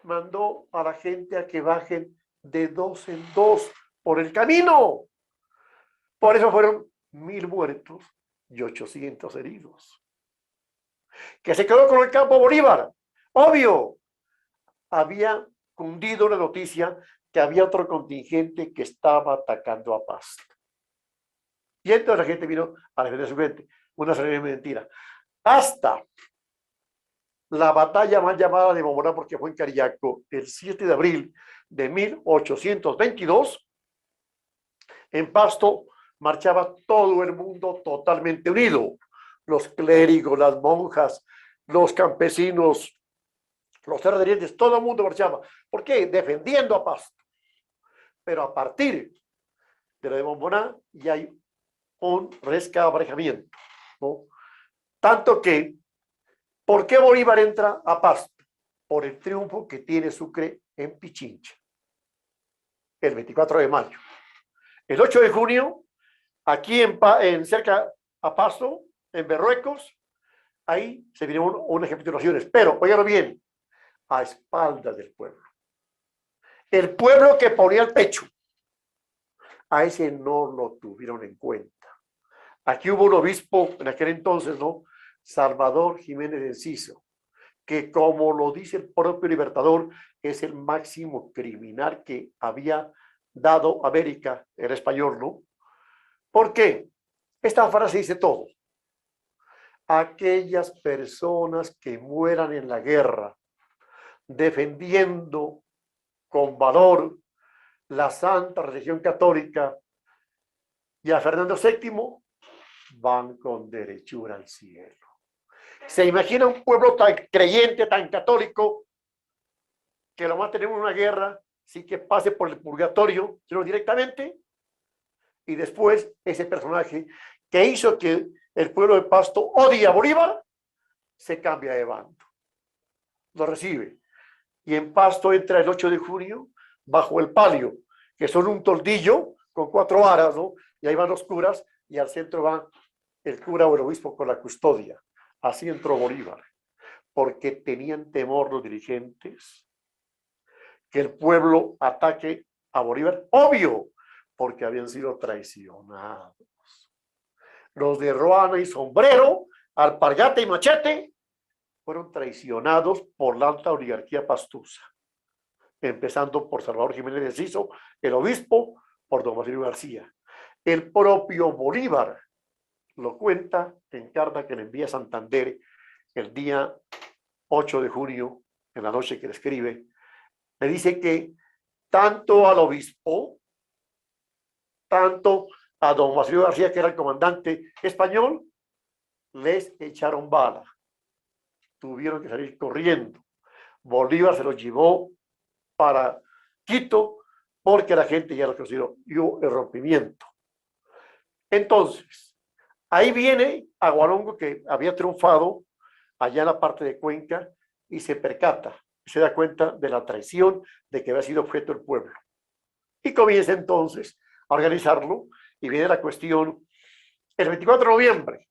Speaker 2: mandó a la gente a que bajen de 2 en 2 por el camino. Por eso fueron 1000 muertos y 800 heridos. Que se quedó con el campo Bolívar. Obvio, había cundido la noticia que había otro contingente que estaba atacando a Pasto. Y entonces la gente vino a defender su gente. Una serie mentira. Hasta la batalla más llamada de Bomboná, porque fue en Cariaco, el 7 de abril de 1822, en Pasto marchaba todo el mundo totalmente unido. Los clérigos, las monjas, los campesinos, los terratenientes, todo el mundo marchaba. ¿Por qué? Defendiendo a Pasto. Pero a partir de lo de Bomboná ya hay un resquebrajamiento, ¿no? Tanto que, ¿por qué Bolívar entra a Pasto? Por el triunfo que tiene Sucre en Pichincha, el 24 de mayo. El 8 de junio, aquí en cerca a Pasto, en Berruecos, ahí se vinieron unas capitulaciones, pero, óigalo bien, a espaldas del pueblo. El pueblo que ponía el pecho, a ese no lo tuvieron en cuenta. Aquí hubo un obispo en aquel entonces, ¿no? Salvador Jiménez Enciso, que como lo dice el propio Libertador, es el máximo criminal que había dado América, el español, ¿no? ¿Por qué? Esta frase dice todo. Aquellas personas que mueran en la guerra defendiendo con valor la santa religión católica y a Fernando VII van con derechura al cielo. ¿Se imagina un pueblo tan creyente, tan católico, que lo va a tener en una guerra sin que pase por el purgatorio, sino directamente? Y después ese personaje que hizo que el pueblo de Pasto odie a Bolívar, se cambia de bando, lo recibe. Y en Pasto entra el 8 de junio bajo el palio, que son un toldillo con 4 varas, ¿no? Y ahí van los curas, y al centro va el cura o el obispo con la custodia. Así entró Bolívar, porque tenían temor los dirigentes que el pueblo ataque a Bolívar, obvio, porque habían sido traicionados. Los de Ruana y Sombrero, Alpargata y Machete, fueron traicionados por la alta oligarquía pastusa, empezando por Salvador Jiménez de Enciso, el obispo, por don Basilio García. El propio Bolívar lo cuenta en carta que le envía a Santander el día 8 de junio, en la noche que le escribe. Le dice que tanto al obispo, tanto a don Basilio García, que era el comandante español, les echaron bala. Tuvieron que salir corriendo. Bolívar se los llevó para Quito porque la gente ya lo consideró. Y hubo el rompimiento. Entonces, ahí viene Agualongo, que había triunfado allá en la parte de Cuenca, y se percata, se da cuenta de la traición de que había sido objeto el pueblo. Y comienza entonces a organizarlo, y viene la cuestión. El 24 de noviembre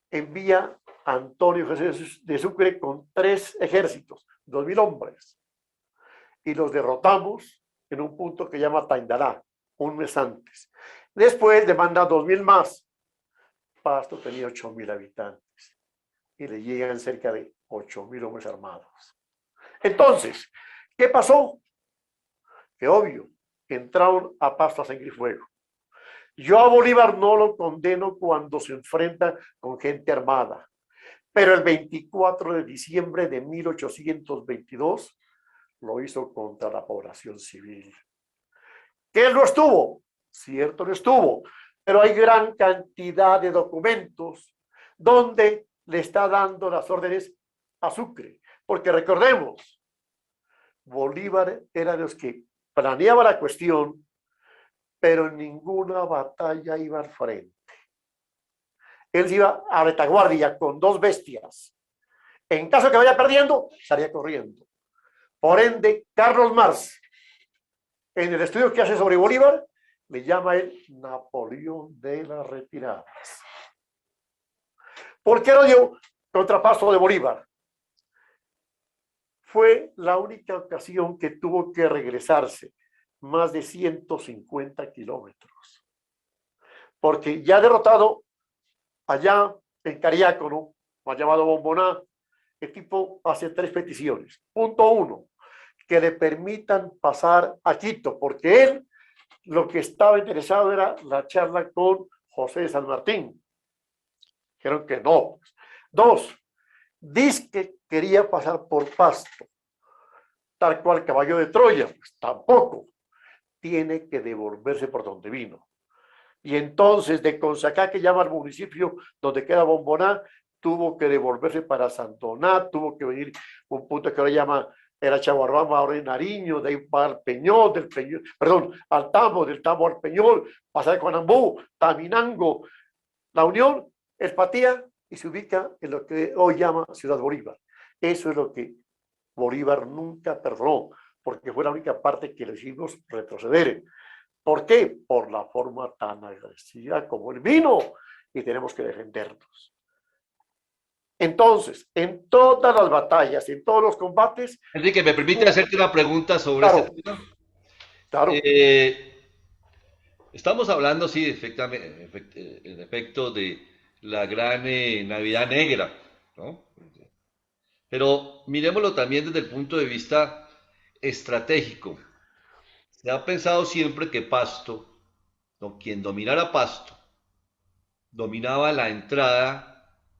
Speaker 2: envía a Antonio José de Sucre con 3 ejércitos, 2.000 hombres, y los derrotamos en un punto que llama Taindalá, un mes antes. Después le manda 2.000 más. Pasto tenía 8.000 habitantes y le llegan cerca de 8.000 hombres armados. Entonces, ¿qué pasó? Que obvio, entraron a Pasto a sangre y fuego. Yo a Bolívar no lo condeno cuando se enfrenta con gente armada, pero el 24 de diciembre de 1822 lo hizo contra la población civil. ¿Que él no estuvo? Cierto, no estuvo, pero hay gran cantidad de documentos donde le está dando las órdenes a Sucre, porque recordemos, Bolívar era de los que planeaba la cuestión, pero en ninguna batalla iba al frente. Él iba a retaguardia con 2 bestias. En caso de que vaya perdiendo, salía corriendo. Por ende, Carlos Marx, en el estudio que hace sobre Bolívar, le llama el Napoleón de las retiradas. ¿Por qué lo dio contra Pasto de Bolívar? Fue la única ocasión que tuvo que regresarse más de 150 kilómetros. Porque ya derrotado allá en Cariácono, más llamado Bomboná, el tipo hace 3 peticiones. Punto 1, que le permitan pasar a Quito, porque él lo que estaba interesado era la charla con José de San Martín. Dijeron que no. 2, dice que quería pasar por Pasto, tal cual caballo de Troya. Pues tampoco. Tiene que devolverse por donde vino. Y entonces de Consacá, que llama al municipio donde queda Bomboná, tuvo que devolverse para Santoná, tuvo que venir un punto que ahora llama, era Chaguarrama, ahora en Nariño, de ahí para al Peñol, del Peñol, perdón, al Tambo, del Tambo al Peñol, pasar de Conambú, Taminango, La Unión, Espatía, y se ubica en lo que hoy llama Ciudad Bolívar. Eso es lo que Bolívar nunca perdonó, porque fue la única parte que le hicimos retroceder. ¿Por qué? Por la forma tan agresiva como él vino, y tenemos que defendernos. Entonces, en todas las batallas, en todos los combates...
Speaker 1: Enrique, ¿me permite hacerte una pregunta sobre
Speaker 2: claro,
Speaker 1: ese tema?
Speaker 2: Claro.
Speaker 1: Estamos hablando, sí, en efecto, de la gran Navidad Negra, ¿no? Pero miremoslo también desde el punto de vista estratégico. Se ha pensado siempre que Pasto, ¿no?, quien dominara Pasto, dominaba la entrada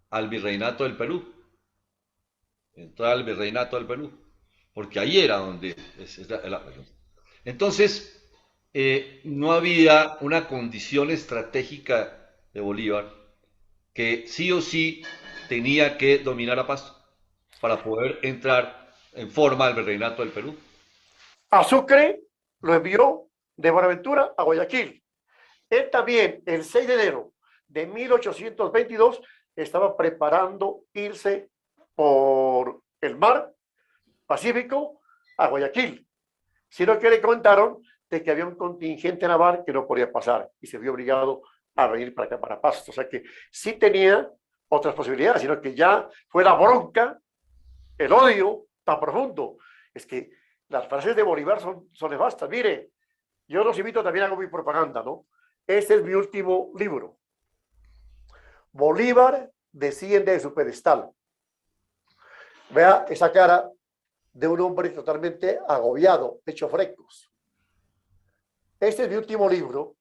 Speaker 1: al virreinato del Perú. Entrada al virreinato del Perú. Porque ahí era donde... Entonces, no había una condición estratégica de Bolívar que sí o sí tenía que dominar a Pasto para poder entrar en forma al virreinato del Perú.
Speaker 2: A Sucre lo envió de Buenaventura a Guayaquil. Él también, el 6 de enero de 1822, estaba preparando irse por el mar Pacífico a Guayaquil, sino que le comentaron de que había un contingente naval que no podía pasar y se vio obligado a venir para acá, para Pasto. O sea que sí tenía otras posibilidades, sino que ya fue la bronca, el odio tan profundo. Es que las frases de Bolívar son nefastas. Mire, yo los invito también a hacer mi propaganda, ¿no? Este es mi último libro. Bolívar desciende de su pedestal. Vea esa cara de un hombre totalmente agobiado, hecho frecos. Este es mi último libro,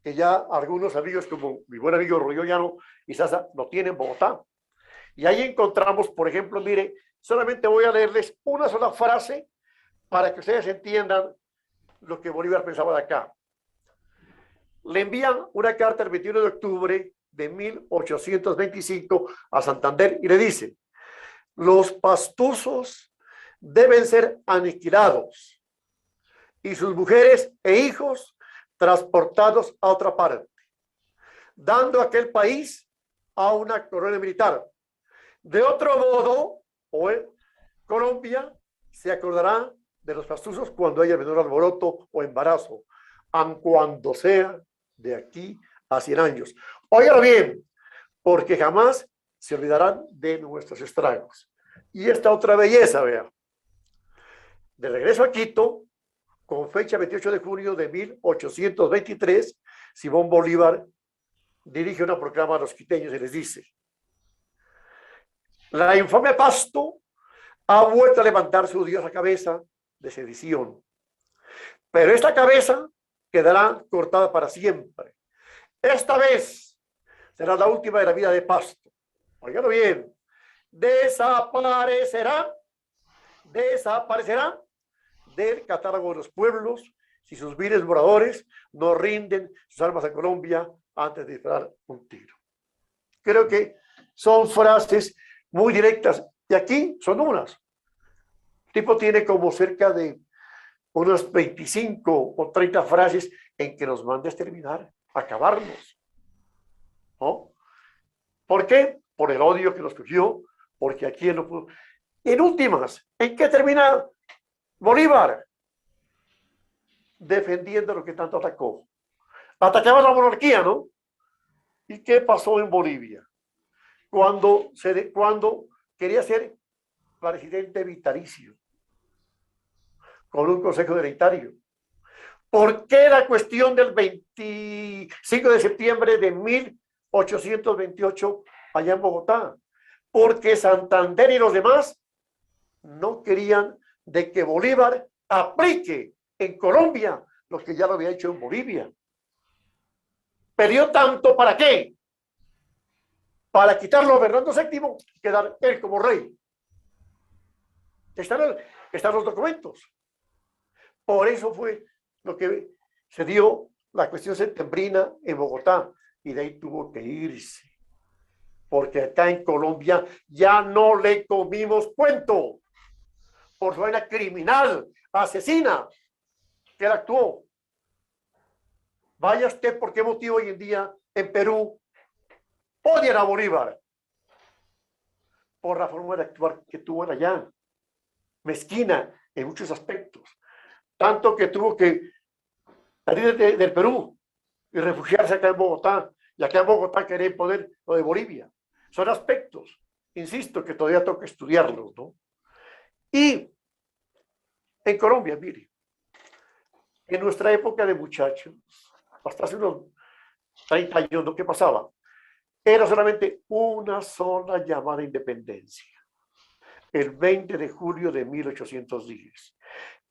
Speaker 2: que ya algunos amigos, como mi buen amigo Rodrigo Llano y Sasa, lo tienen en Bogotá. Y ahí encontramos, por ejemplo, mire, solamente voy a leerles una sola frase para que ustedes entiendan lo que Bolívar pensaba de acá. Le envían una carta el 21 de octubre de 1825 a Santander y le dice: los pastusos deben ser aniquilados y sus mujeres e hijos transportados a otra parte, dando a aquel país a una colonia militar. De otro modo, Colombia se acordará de los pastusos cuando haya menor alboroto o embarazo, aun cuando sea de aquí a 100 años. Óigalo bien, porque jamás se olvidarán de nuestros estragos. Y esta otra belleza, vea. De regreso a Quito, con fecha 28 de junio de 1823, Simón Bolívar dirige una proclama a los quiteños y les dice: la infame Pasto ha vuelto a levantar su odiosa cabeza de sedición, pero esta cabeza quedará cortada para siempre. Esta vez será la última de la vida de Pasto. Óigalo bien. Desaparecerá del catálogo de los pueblos si sus viles moradores no rinden sus armas a Colombia antes de disparar un tiro. Creo que son frases muy directas, y aquí son unas. El tipo tiene como cerca de unas 25 o 30 frases en que nos manda a exterminar, a acabarnos, ¿no? ¿Por qué? Por el odio que nos cogió, porque aquí él no pudo. En últimas, ¿en qué termina Bolívar? Defendiendo lo que tanto atacó. Atacaba la monarquía, ¿no? ¿Y qué pasó en Bolivia? Cuando quería ser presidente vitalicio, con un consejo hereditario. ¿Por qué la cuestión del 25 de septiembre de 1828 allá en Bogotá? Porque Santander y los demás no querían de que Bolívar aplique en Colombia lo que ya lo había hecho en Bolivia. ¿Perdió tanto para qué? Para quitarlo a Fernando VII y quedar él como rey. Están los documentos. Por eso fue lo que se dio la cuestión septembrina en Bogotá, y de ahí tuvo que irse. Porque acá en Colombia ya no le comimos cuento por su vaina criminal, asesina, que él actuó. Vaya usted por qué motivo hoy en día en Perú odian a Bolívar. Por la forma de actuar que tuvo allá. Mezquina en muchos aspectos. Tanto que tuvo que salir del Perú y refugiarse acá en Bogotá. Y acá en Bogotá quería imponer lo de Bolivia. Son aspectos, insisto, que todavía toca estudiarlos, ¿no? Y en Colombia, mire, en nuestra época de muchachos, hasta hace unos 30 años, ¿no? ¿Qué pasaba? Era solamente una sola llamada a independencia, el 20 de julio de 1810.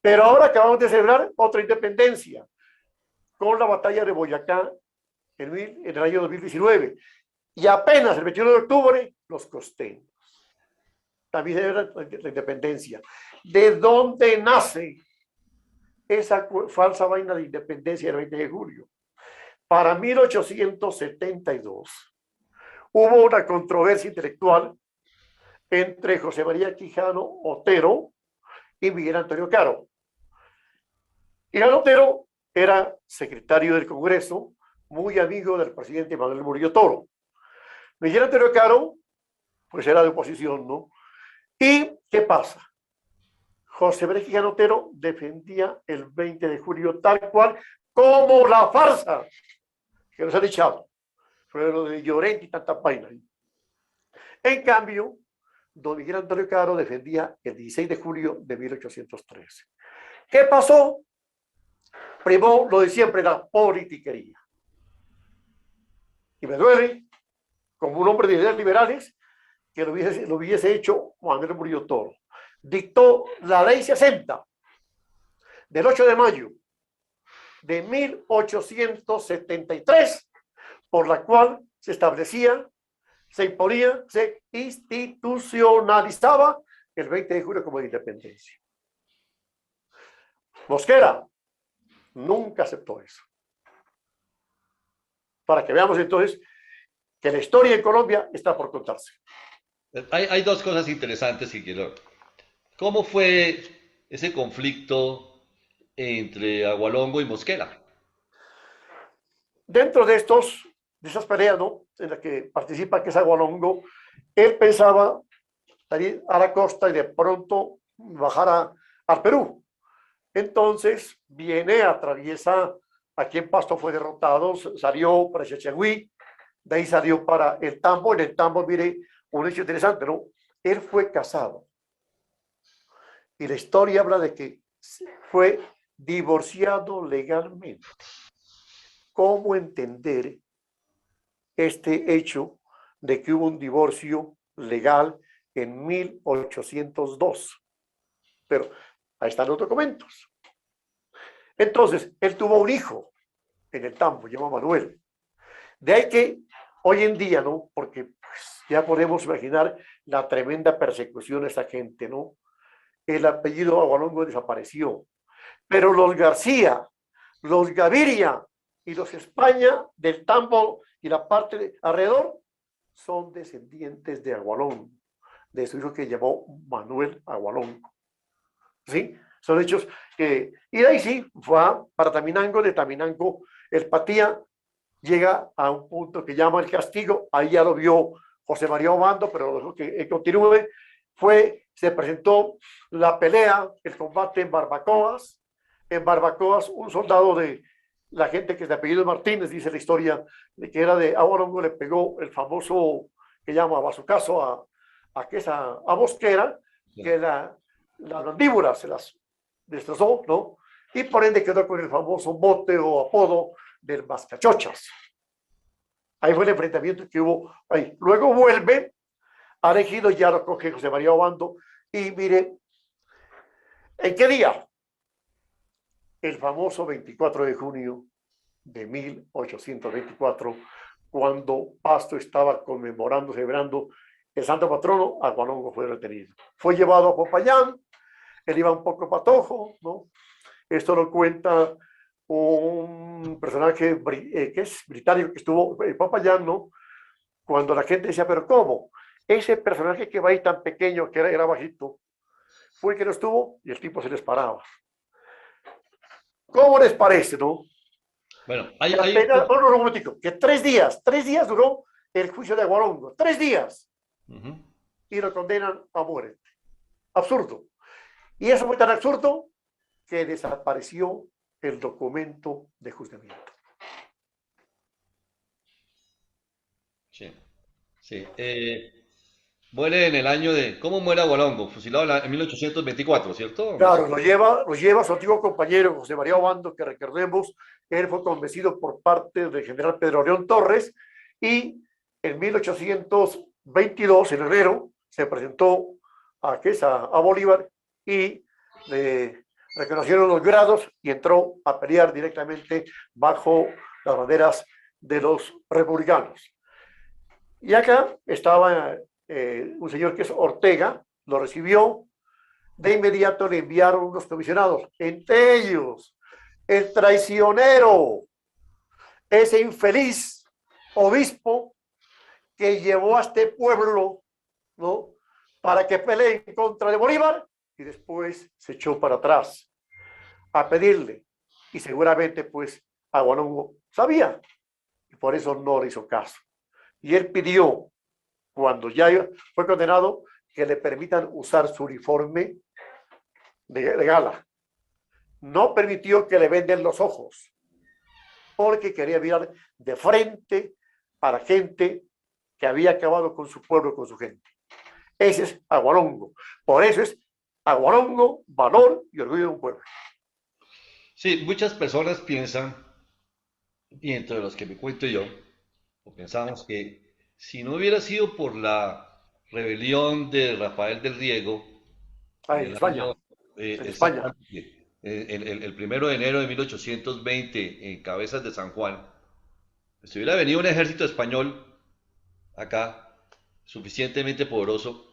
Speaker 2: Pero ahora acabamos de celebrar otra independencia, con la batalla de Boyacá en el año 2019. Y apenas el 21 de octubre, los costeños. También era la independencia. ¿De dónde nace esa falsa vaina de independencia del 20 de julio? Para 1872, hubo una controversia intelectual entre José María Quijano Otero y Miguel Antonio Caro. Quijano Otero era secretario del Congreso, muy amigo del presidente Manuel Murillo Toro. Miguel Antonio Caro, pues era de oposición, ¿no? ¿Y qué pasa? José María Quijano Otero defendía el 20 de julio tal cual como la farsa que nos han echado. Fue lo de Llorente y tanta vaina. En cambio, don Miguel Antonio Caro defendía el 16 de julio de 1813. ¿Qué pasó? Primó lo de siempre, la politiquería. Y me duele, como un hombre de ideas liberales, que lo hubiese hecho Manuel Murillo Toro. Dictó la ley 60 del 8 de mayo de 1873, por la cual se establecía, se imponía, se institucionalizaba el 20 de julio como de independencia. Mosquera nunca aceptó eso. Para que veamos entonces que la historia en Colombia está por contarse.
Speaker 1: Hay dos cosas interesantes que quiero. ¿Cómo fue ese conflicto entre Agualongo y Mosquera?
Speaker 2: Dentro de esas peleas, ¿no?, en las que participa, que es Agualongo, él pensaba salir a la costa y de pronto bajar al Perú. Entonces viene, atraviesa, aquí en Pasto fue derrotado, salió para Chachagüí, de ahí salió para el Tambo. En el Tambo, mire, un hecho interesante, ¿no? Él fue casado. Y la historia habla de que fue divorciado legalmente. ¿Cómo entender este hecho de que hubo un divorcio legal en 1802? Pero ahí están los documentos. Entonces, él tuvo un hijo en el Tambo, llamado Manuel. De ahí que hoy en día, ¿no?, porque pues, ya podemos imaginar la tremenda persecución a esa gente, ¿no? El apellido Agualongo desapareció. Pero los García, los Gaviria y los España del Tambo y la parte de alrededor son descendientes de Agualongo, de su hijo que llamó Manuel Agualongo. ¿Sí? Son hechos que... Y de ahí sí, fue para Taminango, de Taminango, el Patía llega a un punto que llama el Castigo, ahí ya lo vio José María Obando, pero lo que continúe, se presentó la pelea, el combate en Barbacoas. En Barbacoas, un soldado de la gente que es de apellido Martínez, dice la historia, de que era de Agualongo, le pegó el famoso, que llama bazucazo a Mosquera, que las mandíbulas se las destrozó, ¿no? Y por ende quedó con el famoso mote o apodo del Mascachochas. Ahí fue el enfrentamiento que hubo ahí. Luego vuelve a Ejido, ya lo coge José María Obando, y mire, ¿en qué día? El famoso 24 de junio de 1824, cuando Pasto estaba conmemorando, celebrando el santo patrono, Agualongo fue retenido. Fue llevado a Popayán, él iba un poco patojo, ¿no? Esto lo cuenta un personaje que es británico que estuvo en Popayán, ¿no? Cuando la gente decía, pero ¿cómo? Ese personaje que va ahí tan pequeño, que era bajito, fue el que no estuvo y el tipo se les paraba. ¿Cómo les parece, no?
Speaker 1: Bueno,
Speaker 2: un momentico, que 3 días duró el juicio de Agualongo, 3 días. Y lo condenan a muerte. Absurdo. Y eso fue tan absurdo que desapareció el documento de juzgamiento.
Speaker 1: Sí, sí. Muere en el año de... ¿Cómo muere Agualongo? Fusilado en 1824, ¿cierto?
Speaker 2: Claro, lo lleva su antiguo compañero José María Obando, que recordemos, él fue convencido por parte del general Pedro León Torres, y en 1822, en enero, se presentó a Bolívar y le reconocieron los grados y entró a pelear directamente bajo las banderas de los republicanos. Y acá estaba un señor que es Ortega, lo recibió. De inmediato le enviaron unos comisionados, entre ellos el traicionero, ese infeliz obispo que llevó a este pueblo, ¿no? Para que pelee en contra de Bolívar y después se echó para atrás a pedirle. Y seguramente pues Aguanongo sabía y por eso no le hizo caso. Y él pidió, cuando ya fue condenado, que le permitan usar su uniforme de gala. No permitió que le venden los ojos, porque quería mirar de frente a la gente que había acabado con su pueblo, con su gente. Ese es Aguanongo. Por eso es Aguanongo, valor y orgullo de un pueblo.
Speaker 1: Sí, muchas personas piensan, y entre los que me cuento yo, o pensamos que si no hubiera sido por la rebelión de Rafael del Riego en
Speaker 2: En
Speaker 1: el
Speaker 2: España,
Speaker 1: año
Speaker 2: en España.
Speaker 1: exactamente, el 1 de enero de 1820 en Cabezas de San Juan, si hubiera venido un ejército español acá, suficientemente poderoso,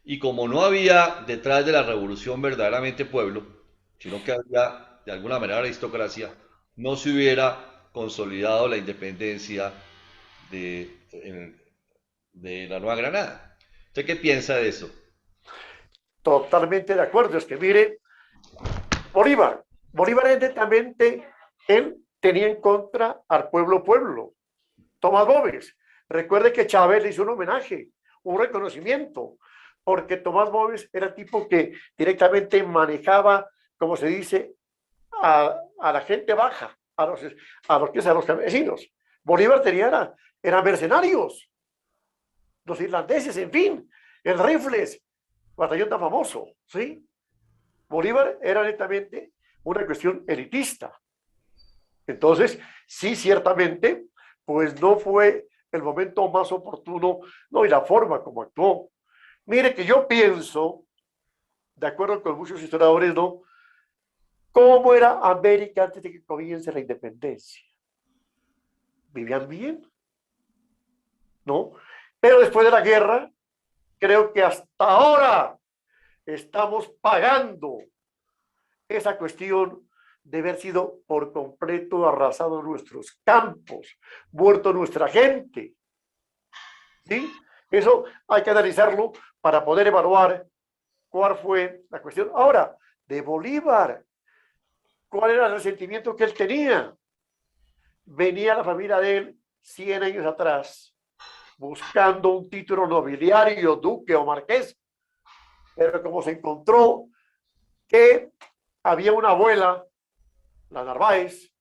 Speaker 1: y como no había detrás de la revolución verdaderamente pueblo, sino que había de alguna manera aristocracia, no se hubiera consolidado la independencia de, de la Nueva Granada. ¿Usted qué piensa de eso?
Speaker 2: Totalmente de acuerdo. Es que mire, Bolívar, Bolívar evidentemente, él tenía en contra al pueblo. Tomás Boves. Recuerde que Chávez le hizo un homenaje, un reconocimiento, porque Tomás Boves era el tipo que directamente manejaba, como se dice, a la gente baja, a los campesinos. Bolívar tenía, eran mercenarios, los irlandeses, en fin, el Rifles, batallón tan famoso, ¿sí? Bolívar era netamente una cuestión elitista. Entonces, sí, ciertamente, pues no fue el momento más oportuno, no, y la forma como actuó. Mire que yo pienso, de acuerdo con muchos historiadores, ¿no? ¿Cómo era América antes de que comience la independencia? ¿Vivían bien? ¿No? Pero después de la guerra, creo que hasta ahora estamos pagando esa cuestión de haber sido por completo arrasado nuestros campos, muerto nuestra gente. ¿Sí? Eso hay que analizarlo para poder evaluar cuál fue la cuestión. Ahora, de Bolívar, ¿cuál era el resentimiento que él tenía? Venía la familia de él 100 años atrás buscando un título nobiliario, duque o marqués, pero como se encontró que había una abuela, la Narváez,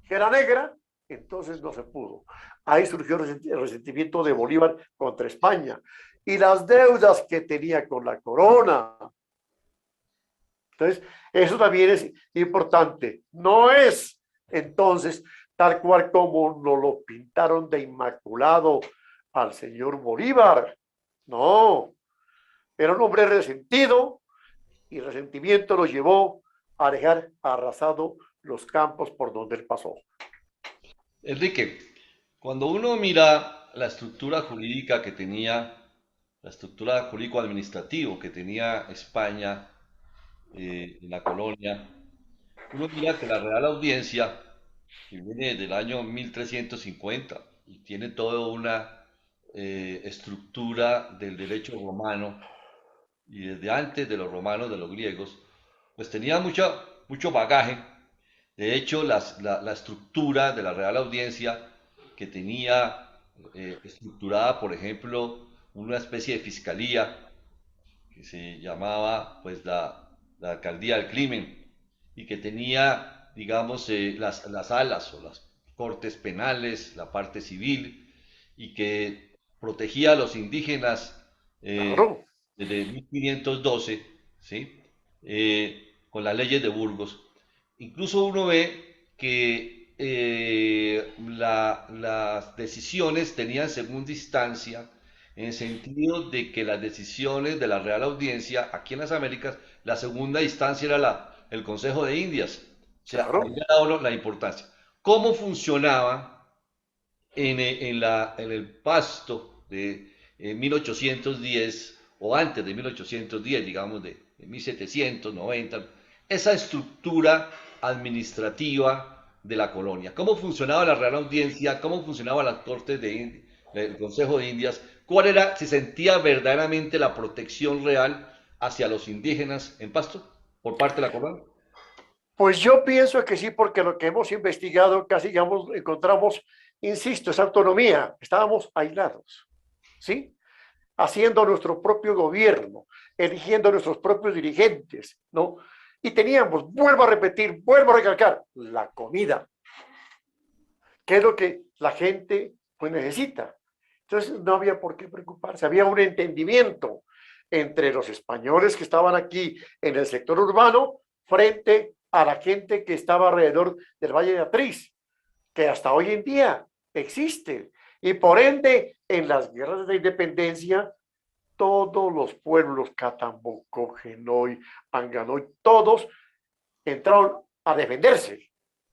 Speaker 2: que era negra, entonces no se pudo. Ahí surgió el resentimiento de Bolívar contra España y las deudas que tenía con la corona. Entonces, eso también es importante. No es entonces tal cual como nos lo pintaron de inmaculado al señor Bolívar. No, era un hombre resentido y el resentimiento lo llevó a dejar arrasado los campos por donde él pasó.
Speaker 1: Enrique, cuando uno mira la estructura jurídica que tenía, la estructura jurídico-administrativo que tenía España en la colonia, uno mira que la Real Audiencia, que viene desde el año 1350 y tiene toda una estructura del derecho romano y desde antes de los romanos, de los griegos, pues tenía mucho bagaje. De hecho, la estructura de la Real Audiencia, que tenía estructurada, por ejemplo, una especie de fiscalía que se llamaba pues la alcaldía del crimen y que tenía, digamos, las alas o las cortes penales, la parte civil y que protegía a los indígenas eh,
Speaker 2: Claro,
Speaker 1: desde 1512, ¿sí? Con las leyes de Burgos. Incluso uno ve que las decisiones tenían segunda instancia en el sentido de que las decisiones de la Real Audiencia aquí en las Américas, la segunda instancia era el Consejo de Indias. O sea, ahí
Speaker 2: claro.
Speaker 1: le da uno la importancia. ¿Cómo funcionaba en el pasto de 1810 o antes de 1810, digamos de 1790, esa estructura administrativa de la colonia? ¿Cómo funcionaba la Real Audiencia? ¿Cómo funcionaban las Cortes el Consejo de Indias, ¿cuál era, si sentía verdaderamente la protección real hacia los indígenas en Pasto por parte de la corona?
Speaker 2: Pues yo pienso que sí, porque lo que hemos investigado casi digamos, encontramos, insisto, esa autonomía, estábamos aislados, ¿sí? Haciendo nuestro propio gobierno, eligiendo nuestros propios dirigentes, ¿no? Y teníamos, vuelvo a repetir, vuelvo a recalcar, la comida, que es lo que la gente pues necesita. Entonces no había por qué preocuparse, había un entendimiento entre los españoles que estaban aquí en el sector urbano frente a la gente que estaba alrededor del Valle de Atriz, que hasta hoy en día existe. Y por ende, en las guerras de independencia, todos los pueblos, Catambuco, Genoy, Anganoy, todos entraron a defenderse,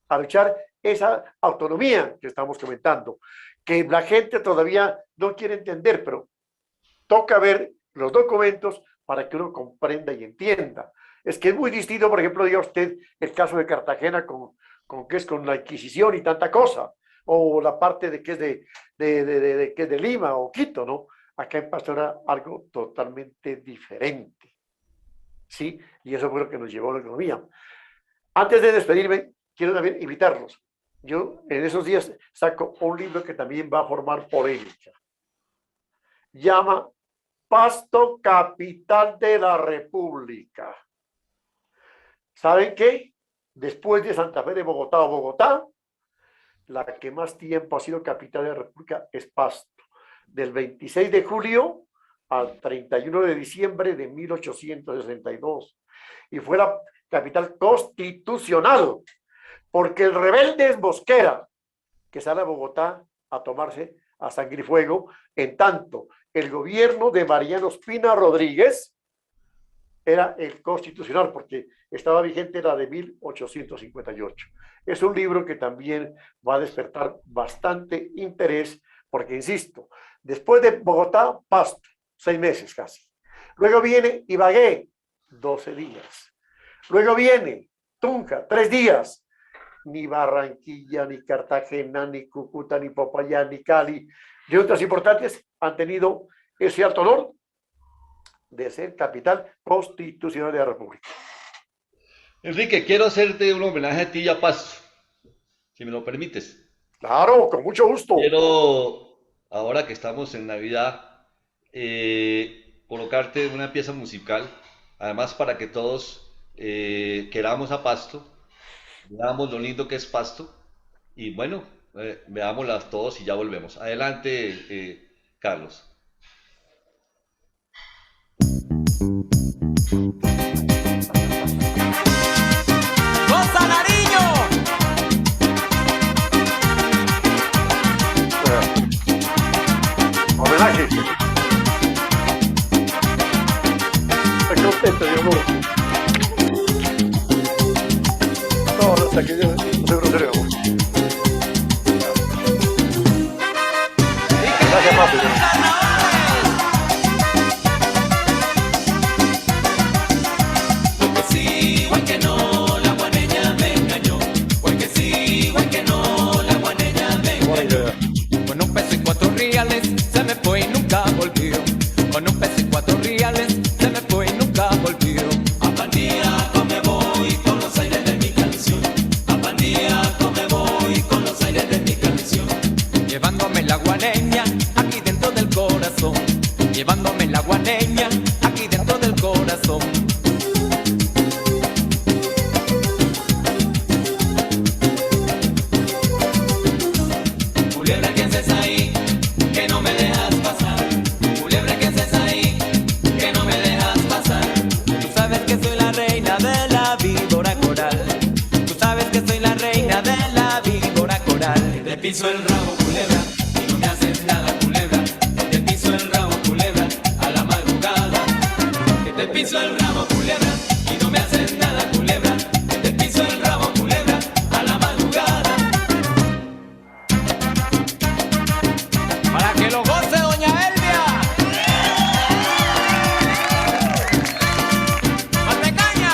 Speaker 2: a luchar esa autonomía que estamos comentando, que la gente todavía no quiere entender, pero toca ver los documentos para que uno comprenda y entienda. Es que es muy distinto, por ejemplo, diga usted el caso de Cartagena con la Inquisición y tanta cosa, o la parte de que es de Lima o Quito, ¿no? Acá en Pasto era algo totalmente diferente, ¿sí? Y eso fue lo que nos llevó a la economía. Antes de despedirme, quiero también invitarlos. Yo en esos días saco un libro que también va a formar polémica. Llama Pasto, capital de la República. ¿Saben qué? Después de Santa Fe de Bogotá o Bogotá, la que más tiempo ha sido capital de la República es Pasto. Del 26 de julio al 31 de diciembre de 1862. Y fue la capital constitucional, porque el rebelde es Mosquera, que sale a Bogotá a tomarse a sangre y fuego, en tanto el gobierno de Mariano Ospina Rodríguez era el constitucional, porque estaba vigente la de 1858. Es un libro que también va a despertar bastante interés, porque, insisto, después de Bogotá, Pasto, 6 meses casi. Luego viene Ibagué, 12 días. Luego viene Tunja, 3 días. Ni Barranquilla, ni Cartagena, ni Cúcuta, ni Popayán, ni Cali, y otras importantes han tenido ese alto honor de ser capital constitucional de la República.
Speaker 1: Enrique, quiero hacerte un homenaje a ti y a Pasto, si me lo permites.
Speaker 2: Claro, con mucho gusto.
Speaker 1: Quiero, ahora que estamos en Navidad, colocarte una pieza musical, además para que todos queramos a Pasto, veamos lo lindo que es Pasto, y bueno, veámoslas todos y ya volvemos. Adelante, Carlos.
Speaker 4: ¡Goza, Nariño!
Speaker 2: Homenaje. Estoy contento, Dios mío. No, hasta que yo no soy grosero. Gracias, papi.
Speaker 4: Se me fue y nunca volvió. Con un peso y 4 reales se me fue y nunca volvió. A Pandía me voy con los aires de mi canción. A Pandía me voy con los aires de mi canción. Llevándome la guaneña aquí dentro del corazón. Llevándome la guaneña aquí dentro del corazón. Culebra, ¿quién es ahí? Que no me dejas pasar. Culebra, ¿qué haces ahí? Que no me dejas pasar. Tú sabes que soy la reina de la víbora coral. Tú sabes que soy la reina de la víbora coral. Te piso el rabo, culebra, y no me haces nada, culebra. Te piso el rabo, culebra, a la madrugada. Que te piso el rabo, culebra, y no me haces nada, culebra. Que te piso el rabo, culebra, a la madrugada. Para que lo goce doña Elvia. ¡Mantecaña!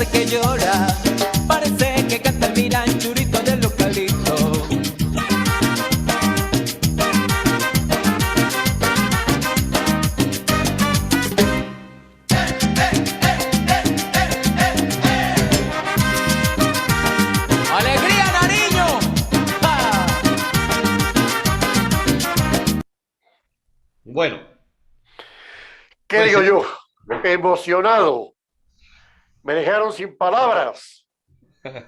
Speaker 4: parece que llora, parece que canta el miranchurito del localito. ¡Alegría, Nariño! ¡Ja!
Speaker 1: Bueno,
Speaker 2: ¿Qué
Speaker 1: pues
Speaker 2: digo yo? Emocionado. Me dejaron sin palabras,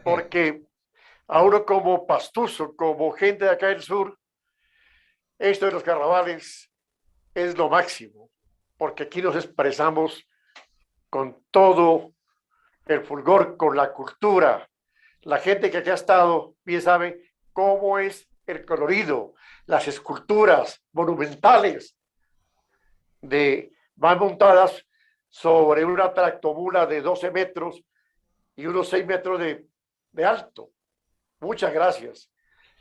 Speaker 2: porque a uno como pastuso, como gente de acá del sur, esto de los carnavales es lo máximo, porque aquí nos expresamos con todo el fulgor, con la cultura. La gente que aquí ha estado bien sabe cómo es el colorido, las esculturas monumentales van montadas sobre una tractomula de 12 metros y unos 6 metros de alto. Muchas gracias.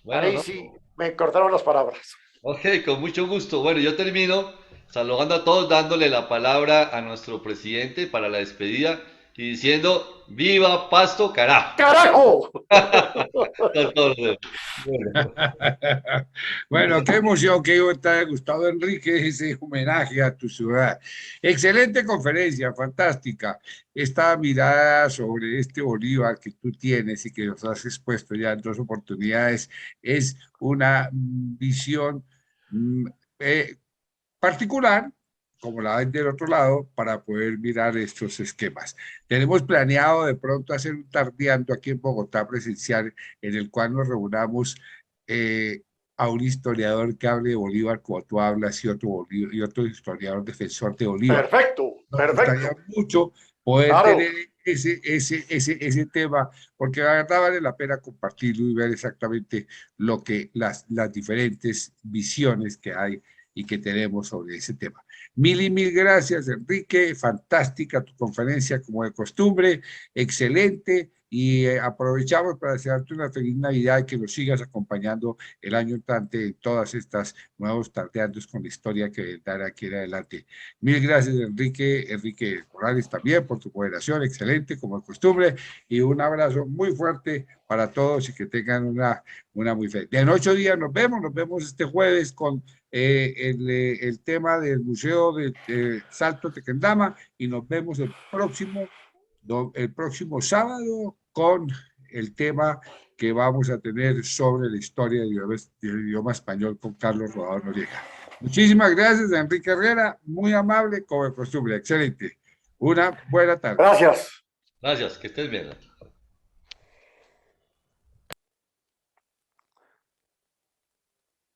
Speaker 1: bueno,
Speaker 2: Ahí
Speaker 1: no.
Speaker 2: sí me cortaron las palabras.
Speaker 1: Ok, con mucho gusto. Bueno, yo termino saludando a todos, dándole la palabra a nuestro presidente para la despedida y diciendo, ¡viva Pasto, carajo!
Speaker 2: ¡Carajo!
Speaker 1: Con todos los dedos. Bueno,
Speaker 3: Bueno, qué emoción que te haya gustado, Enrique, ese homenaje a tu ciudad. Excelente conferencia, fantástica. Esta mirada sobre este Bolívar que tú tienes y que nos has expuesto ya en dos oportunidades es una visión mm, eh, particular, como la ven del otro lado, para poder mirar estos esquemas. Tenemos planeado de pronto hacer un tardeando aquí en Bogotá presencial en el cual nos reunamos eh, a un historiador que hable de Bolívar como tú hablas y otro historiador defensor de Bolívar.
Speaker 2: Perfecto,
Speaker 3: Nos gustaría
Speaker 2: perfecto.
Speaker 3: mucho poder
Speaker 2: Claro.
Speaker 3: tener ese tema, porque la verdad vale la pena compartirlo y ver exactamente lo que las diferentes visiones que hay y que tenemos sobre ese tema. Mil y mil gracias, Enrique. Fantástica tu conferencia, como de costumbre. Excelente. Y aprovechamos para desearte una feliz Navidad y que nos sigas acompañando el año entrante en todas estas nuevos tardeandos con la historia que vendrá aquí en adelante. Mil gracias, Enrique. Enrique Morales también por tu moderación. Excelente, como de costumbre. Y un abrazo muy fuerte para todos y que tengan una muy feliz. En 8 días nos vemos este jueves con el tema del Museo de Salto Tequendama y nos vemos el próximo sábado con el tema que vamos a tener sobre la historia del idioma español con Carlos Rodado Noriega. Muchísimas gracias, Enrique Herrera, muy amable como de costumbre, excelente. Una buena tarde.
Speaker 2: Gracias.
Speaker 1: gracias, que estés bien.